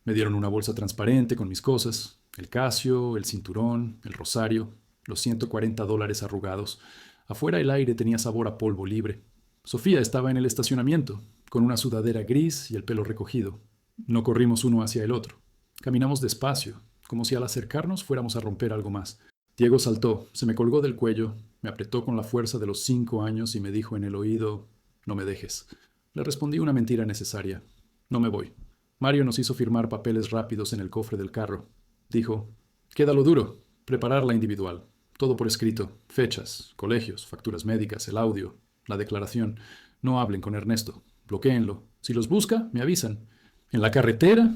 me dieron una bolsa transparente con mis cosas, el Casio, el cinturón, el rosario, los $140 arrugados. Afuera el aire tenía sabor a polvo libre. Sofía estaba en el estacionamiento, con una sudadera gris y el pelo recogido. No corrimos uno hacia el otro. Caminamos despacio, como si al acercarnos fuéramos a romper algo más. Diego saltó, se me colgó del cuello, me apretó con la fuerza de los 5 años y me dijo en el oído, no me dejes. Le respondí una mentira necesaria. No me voy. Mario nos hizo firmar papeles rápidos en el cofre del carro. Dijo, queda lo duro, preparar la individual. Todo por escrito, fechas, colegios, facturas médicas, el audio, la declaración. No hablen con Ernesto, bloquéenlo. Si los busca, me avisan. En la carretera,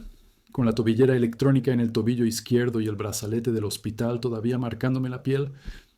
con la tobillera electrónica en el tobillo izquierdo y el brazalete del hospital todavía marcándome la piel,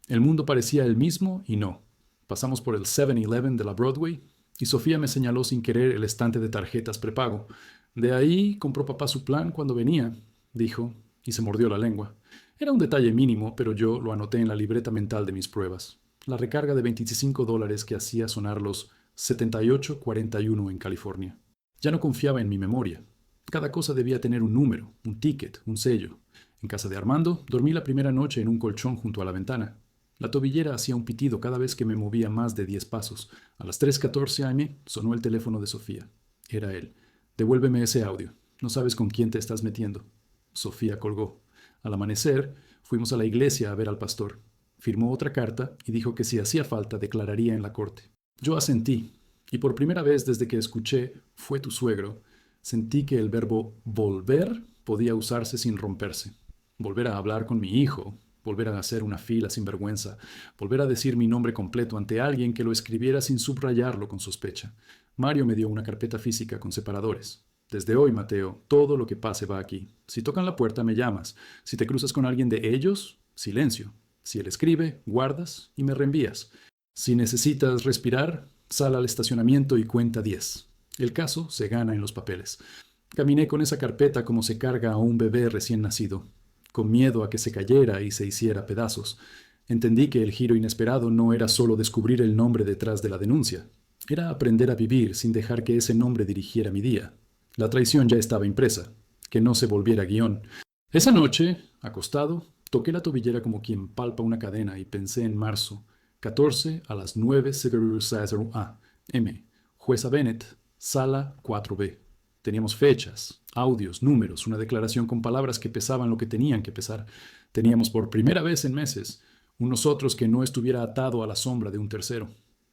el mundo parecía el mismo y no. Pasamos por el 7-Eleven de la Broadway y Sofía me señaló sin querer el estante de tarjetas prepago. De ahí compró papá su plan cuando venía, dijo, y se mordió la lengua. Era un detalle mínimo, pero yo lo anoté en la libreta mental de mis pruebas. La recarga de $25 que hacía sonar los 7841 en California. Ya no confiaba en mi memoria. Cada cosa debía tener un número, un ticket, un sello. En casa de Armando, dormí la primera noche en un colchón junto a la ventana. La tobillera hacía un pitido cada vez que me movía más de 10 pasos. A las 3:14 am sonó el teléfono de Sofía. Era él. Devuélveme ese audio. No sabes con quién te estás metiendo. Sofía colgó. Al amanecer, fuimos a la iglesia a ver al pastor. Firmó otra carta y dijo que si hacía falta declararía en la corte. Yo asentí, y por primera vez desde que escuché «fue tu suegro», sentí que el verbo volver podía usarse sin romperse. Volver a hablar con mi hijo, volver a hacer una fila sin vergüenza, volver a decir mi nombre completo ante alguien que lo escribiera sin subrayarlo con sospecha. Mario me dio una carpeta física con separadores. Desde hoy, Mateo, todo lo que pase va aquí. Si tocan la puerta, me llamas. Si te cruzas con alguien de ellos, silencio. Si él escribe, guardas y me reenvías. Si necesitas respirar, sal al estacionamiento y cuenta 10. El caso se gana en los papeles. Caminé con esa carpeta como se carga a un bebé recién nacido, con miedo a que se cayera y se hiciera pedazos. Entendí que el giro inesperado no era solo descubrir el nombre detrás de la denuncia. Era aprender a vivir sin dejar que ese nombre dirigiera mi día. La traición ya estaba impresa. Que no se volviera guión. Esa noche, acostado, toqué la tobillera como quien palpa una cadena y pensé en marzo, 14 a las 9:00 am. Jueza Bennett, sala 4B. Teníamos fechas, audios, números, una declaración con palabras que pesaban lo que tenían que pesar. Teníamos por primera vez en meses un nosotros que no estuviera atado a la sombra de un tercero.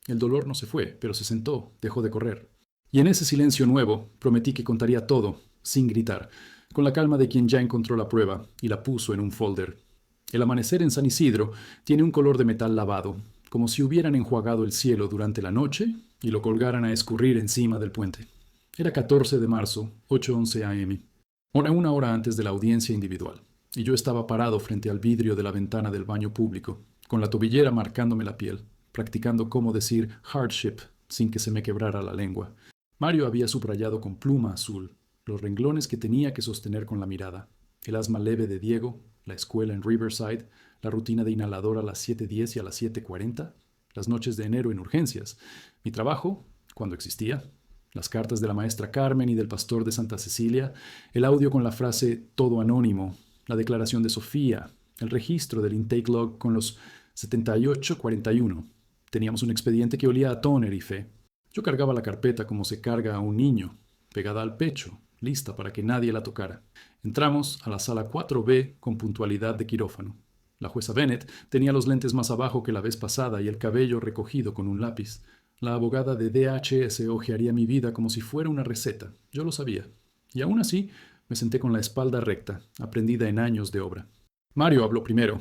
El dolor no se fue, pero se sentó, dejó de correr. Y en ese silencio nuevo prometí que contaría todo, sin gritar, con la calma de quien ya encontró la prueba y la puso en un folder. El amanecer en San Isidro tiene un color de metal lavado, como si hubieran enjuagado el cielo durante la noche y lo colgaran a escurrir encima del puente. Era 14 de marzo, 8:11 am. Era una hora antes de la audiencia individual, y yo estaba parado frente al vidrio de la ventana del baño público, con la tobillera marcándome la piel, practicando cómo decir hardship sin que se me quebrara la lengua. Mario había subrayado con pluma azul los renglones que tenía que sostener con la mirada. El asma leve de Diego, la escuela en Riverside, la rutina de inhalador a las 7:10 y a las 7:40, las noches de enero en urgencias, mi trabajo, cuando existía, las cartas de la maestra Carmen y del pastor de Santa Cecilia, el audio con la frase «todo anónimo», la declaración de Sofía, el registro del intake log con los 7841. Teníamos un expediente que olía a tóner y fe. Yo cargaba la carpeta como se carga a un niño, pegada al pecho, lista para que nadie la tocara. Entramos a la sala 4B con puntualidad de quirófano. La jueza Bennett tenía los lentes más abajo que la vez pasada y el cabello recogido con un lápiz. La abogada de DHS hojearía mi vida como si fuera una receta. Yo lo sabía. Y aún así, me senté con la espalda recta, aprendida en años de obra. Mario habló primero.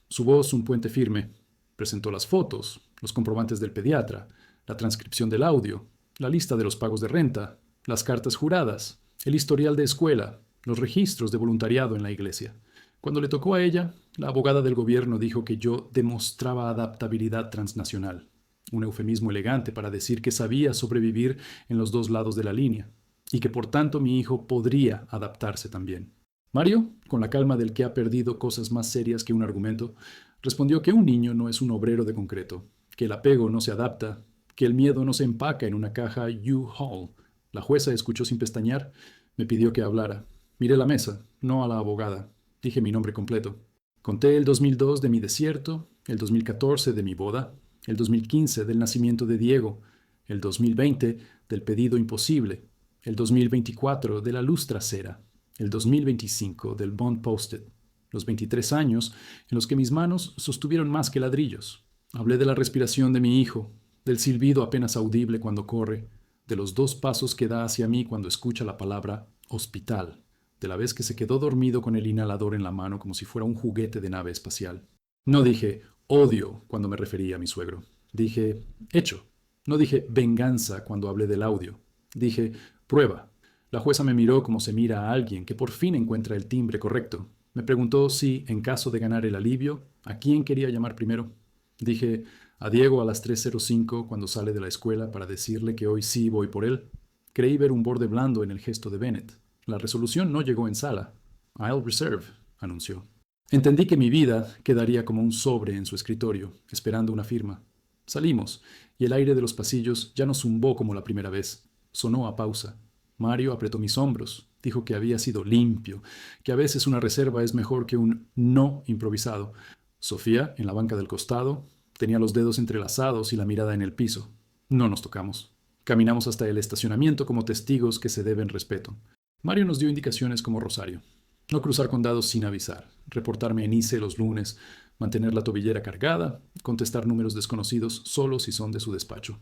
Su voz un puente firme. Presentó las fotos, los comprobantes del pediatra, la transcripción del audio, la lista de los pagos de renta, las cartas juradas, el historial de escuela, los registros de voluntariado en la iglesia. Cuando le tocó a ella, la abogada del gobierno dijo que yo demostraba adaptabilidad transnacional, un eufemismo elegante para decir que sabía sobrevivir en los dos lados de la línea, y que por tanto mi hijo podría adaptarse también. Mario, con la calma del que ha perdido cosas más serias que un argumento, respondió que un niño no es un obrero de concreto, que el apego no se adapta, que el miedo no se empaca en una caja U-Haul. La jueza escuchó sin pestañear, me pidió que hablara. Miré la mesa, no a la abogada. Dije mi nombre completo. Conté el 2002 de mi desierto, el 2014 de mi boda, el 2015 del nacimiento de Diego, el 2020 del pedido imposible, el 2024 de la luz trasera, el 2025 del bond posted, los 23 años en los que mis manos sostuvieron más que ladrillos. Hablé de la respiración de mi hijo, del silbido apenas audible cuando corre, de los 2 pasos que da hacia mí cuando escucha la palabra hospital, de la vez que se quedó dormido con el inhalador en la mano como si fuera un juguete de nave espacial. No dije odio cuando me refería a mi suegro. Dije hecho. No dije venganza cuando hablé del audio. Dije prueba. La jueza me miró como se mira a alguien que por fin encuentra el timbre correcto. Me preguntó si, en caso de ganar el alivio, ¿a quién quería llamar primero? Dije A Diego a las 3:05 cuando sale de la escuela para decirle que hoy sí voy por él. Creí ver un borde blando en el gesto de Bennett. La resolución no llegó en sala. I'll reserve, anunció. Entendí que mi vida quedaría como un sobre en su escritorio, esperando una firma. Salimos, y el aire de los pasillos ya no zumbó como la primera vez. Sonó a pausa. Mario apretó mis hombros, dijo que había sido limpio, que a veces una reserva es mejor que un no improvisado. Sofía, en la banca del costado, tenía los dedos entrelazados y la mirada en el piso. No nos tocamos. Caminamos hasta el estacionamiento como testigos que se deben respeto. Mario nos dio indicaciones como Rosario. No cruzar condados sin avisar, reportarme en ICE los lunes, mantener la tobillera cargada, contestar números desconocidos solo si son de su despacho.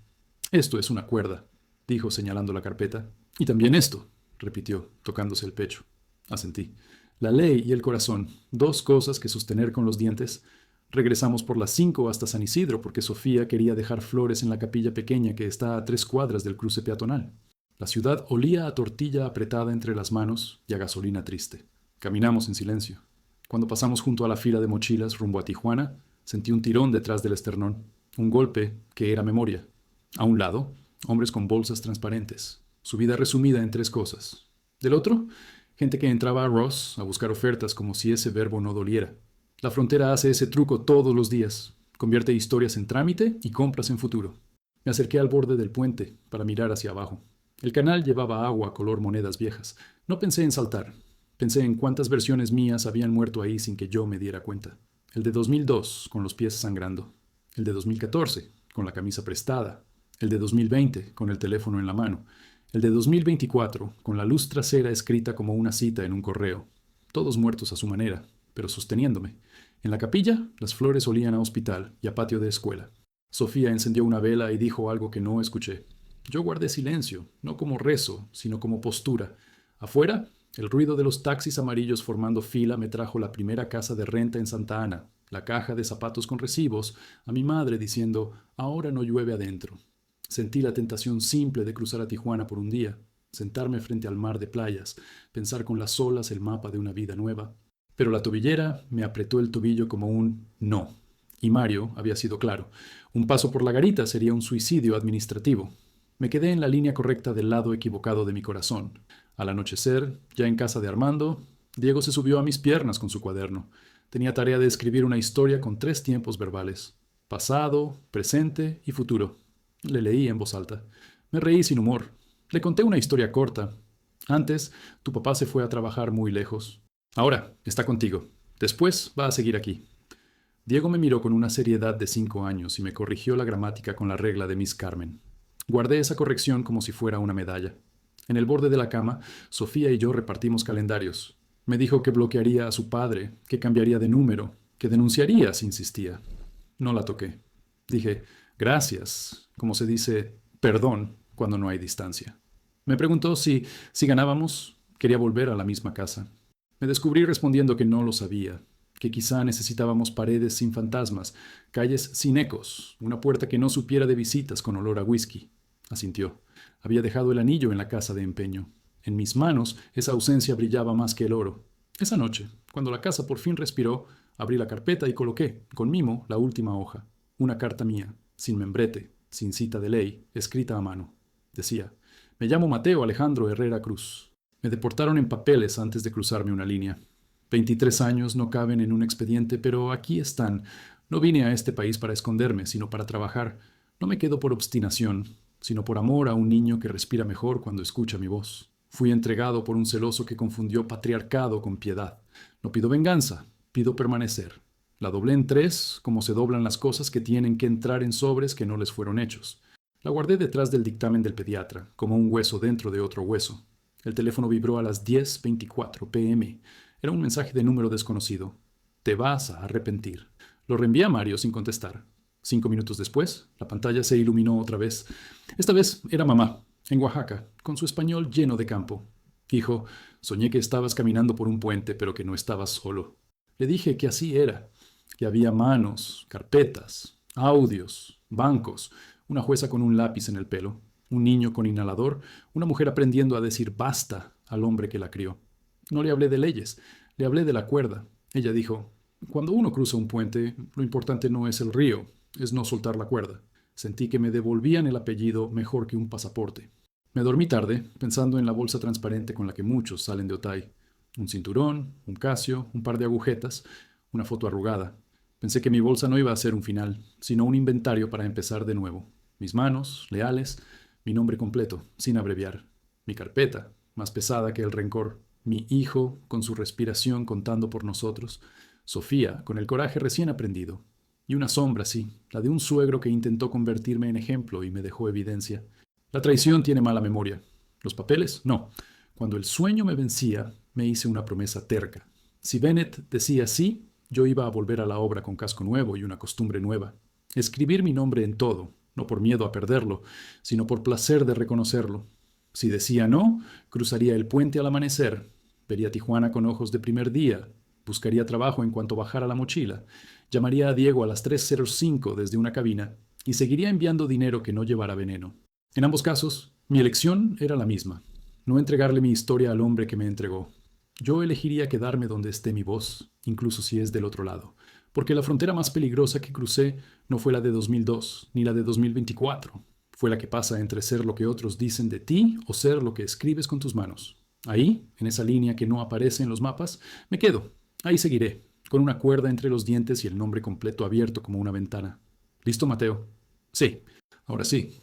Esto es una cuerda, dijo señalando la carpeta. Y también esto, repitió, tocándose el pecho. Asentí. La ley y el corazón, dos cosas que sostener con los dientes. Regresamos por las 5 hasta San Isidro porque Sofía quería dejar flores en la capilla pequeña que está a 3 cuadras del cruce peatonal. La ciudad olía a tortilla apretada entre las manos y a gasolina triste. Caminamos en silencio. Cuando pasamos junto a la fila de mochilas rumbo a Tijuana, sentí un tirón detrás del esternón, un golpe que era memoria. A un lado, hombres con bolsas transparentes, su vida resumida en 3 cosas. Del otro, gente que entraba a Ross a buscar ofertas como si ese verbo no doliera. La frontera hace ese truco todos los días. Convierte historias en trámite y compras en futuro. Me acerqué al borde del puente para mirar hacia abajo. El canal llevaba agua color monedas viejas. No pensé en saltar. Pensé en cuántas versiones mías habían muerto ahí sin que yo me diera cuenta. El de 2002, con los pies sangrando. El de 2014, con la camisa prestada. El de 2020, con el teléfono en la mano. El de 2024, con la luz trasera escrita como una cita en un correo. Todos muertos a su manera, pero sosteniéndome. En la capilla, las flores olían a hospital y a patio de escuela. Sofía encendió una vela y dijo algo que no escuché. Yo guardé silencio, no como rezo, sino como postura. Afuera, el ruido de los taxis amarillos formando fila me trajo la primera casa de renta en Santa Ana, la caja de zapatos con recibos, a mi madre diciendo, ahora no llueve adentro. Sentí la tentación simple de cruzar a Tijuana por un día, sentarme frente al mar de playas, pensar con las olas el mapa de una vida nueva. Pero la tobillera me apretó el tobillo como un no. Y Mario había sido claro. Un paso por la garita sería un suicidio administrativo. Me quedé en la línea correcta del lado equivocado de mi corazón. Al anochecer, ya en casa de Armando, Diego se subió a mis piernas con su cuaderno. Tenía tarea de escribir una historia con 3 tiempos verbales: pasado, presente y futuro. Le leí en voz alta. Me reí sin humor. Le conté una historia corta. Antes, tu papá se fue a trabajar muy lejos. Ahora está contigo. Después va a seguir aquí. Diego me miró con una seriedad de 5 años y me corrigió la gramática con la regla de Miss Carmen. Guardé esa corrección como si fuera una medalla. En el borde de la cama, Sofía y yo repartimos calendarios. Me dijo que bloquearía a su padre, que cambiaría de número, que denunciaría si insistía. No la toqué. Dije, gracias, como se dice, perdón cuando no hay distancia. Me preguntó si ganábamos, quería volver a la misma casa. Me descubrí respondiendo que no lo sabía, que quizá necesitábamos paredes sin fantasmas, calles sin ecos, una puerta que no supiera de visitas con olor a whisky. Asintió. Había dejado el anillo en la casa de empeño. En mis manos esa ausencia brillaba más que el oro. Esa noche, cuando la casa por fin respiró, abrí la carpeta y coloqué, con mimo, la última hoja. Una carta mía, sin membrete, sin cita de ley, escrita a mano. Decía, me llamo Mateo Alejandro Herrera Cruz. Me deportaron en papeles antes de cruzarme una línea. 23 años no caben en un expediente, pero aquí están. No vine a este país para esconderme, sino para trabajar. No me quedo por obstinación, sino por amor a un niño que respira mejor cuando escucha mi voz. Fui entregado por un celoso que confundió patriarcado con piedad. No pido venganza, pido permanecer. La doblé en 3, como se doblan las cosas que tienen que entrar en sobres que no les fueron hechos. La guardé detrás del dictamen del pediatra, como un hueso dentro de otro hueso. El teléfono vibró a las 10:24 p.m. Era un mensaje de número desconocido. Te vas a arrepentir. Lo reenvié a Mario sin contestar. 5 minutos después, la pantalla se iluminó otra vez. Esta vez era mamá, en Oaxaca, con su español lleno de campo. Hijo, soñé que estabas caminando por un puente, pero que no estabas solo. Le dije que así era, que había manos, carpetas, audios, bancos, una jueza con un lápiz en el pelo, un niño con inhalador, una mujer aprendiendo a decir basta al hombre que la crió. No le hablé de leyes, le hablé de la cuerda. Ella dijo, cuando uno cruza un puente, lo importante no es el río, es no soltar la cuerda. Sentí que me devolvían el apellido mejor que un pasaporte. Me dormí tarde, pensando en la bolsa transparente con la que muchos salen de Otay. Un cinturón, un Casio, un par de agujetas, una foto arrugada. Pensé que mi bolsa no iba a ser un final, sino un inventario para empezar de nuevo. Mis manos, leales, mi nombre completo, sin abreviar. Mi carpeta, más pesada que el rencor. Mi hijo, con su respiración contando por nosotros. Sofía, con el coraje recién aprendido. Y una sombra, sí, la de un suegro que intentó convertirme en ejemplo y me dejó evidencia. La traición tiene mala memoria. Los papeles, no. Cuando el sueño me vencía, me hice una promesa terca. Si Bennett decía sí, yo iba a volver a la obra con casco nuevo y una costumbre nueva. Escribir mi nombre en todo, no por miedo a perderlo, sino por placer de reconocerlo. Si decía no, cruzaría el puente al amanecer, vería Tijuana con ojos de primer día, buscaría trabajo en cuanto bajara la mochila, llamaría a Diego a las 3:05 desde una cabina y seguiría enviando dinero que no llevara veneno. En ambos casos, mi elección era la misma, no entregarle mi historia al hombre que me entregó. Yo elegiría quedarme donde esté mi voz, incluso si es del otro lado, porque la frontera más peligrosa que crucé no fue la de 2002, ni la de 2024. Fue la que pasa entre ser lo que otros dicen de ti o ser lo que escribes con tus manos. Ahí, en esa línea que no aparece en los mapas, me quedo. Ahí seguiré, con una cuerda entre los dientes y el nombre completo abierto como una ventana. ¿Listo, Mateo? Sí. Ahora sí.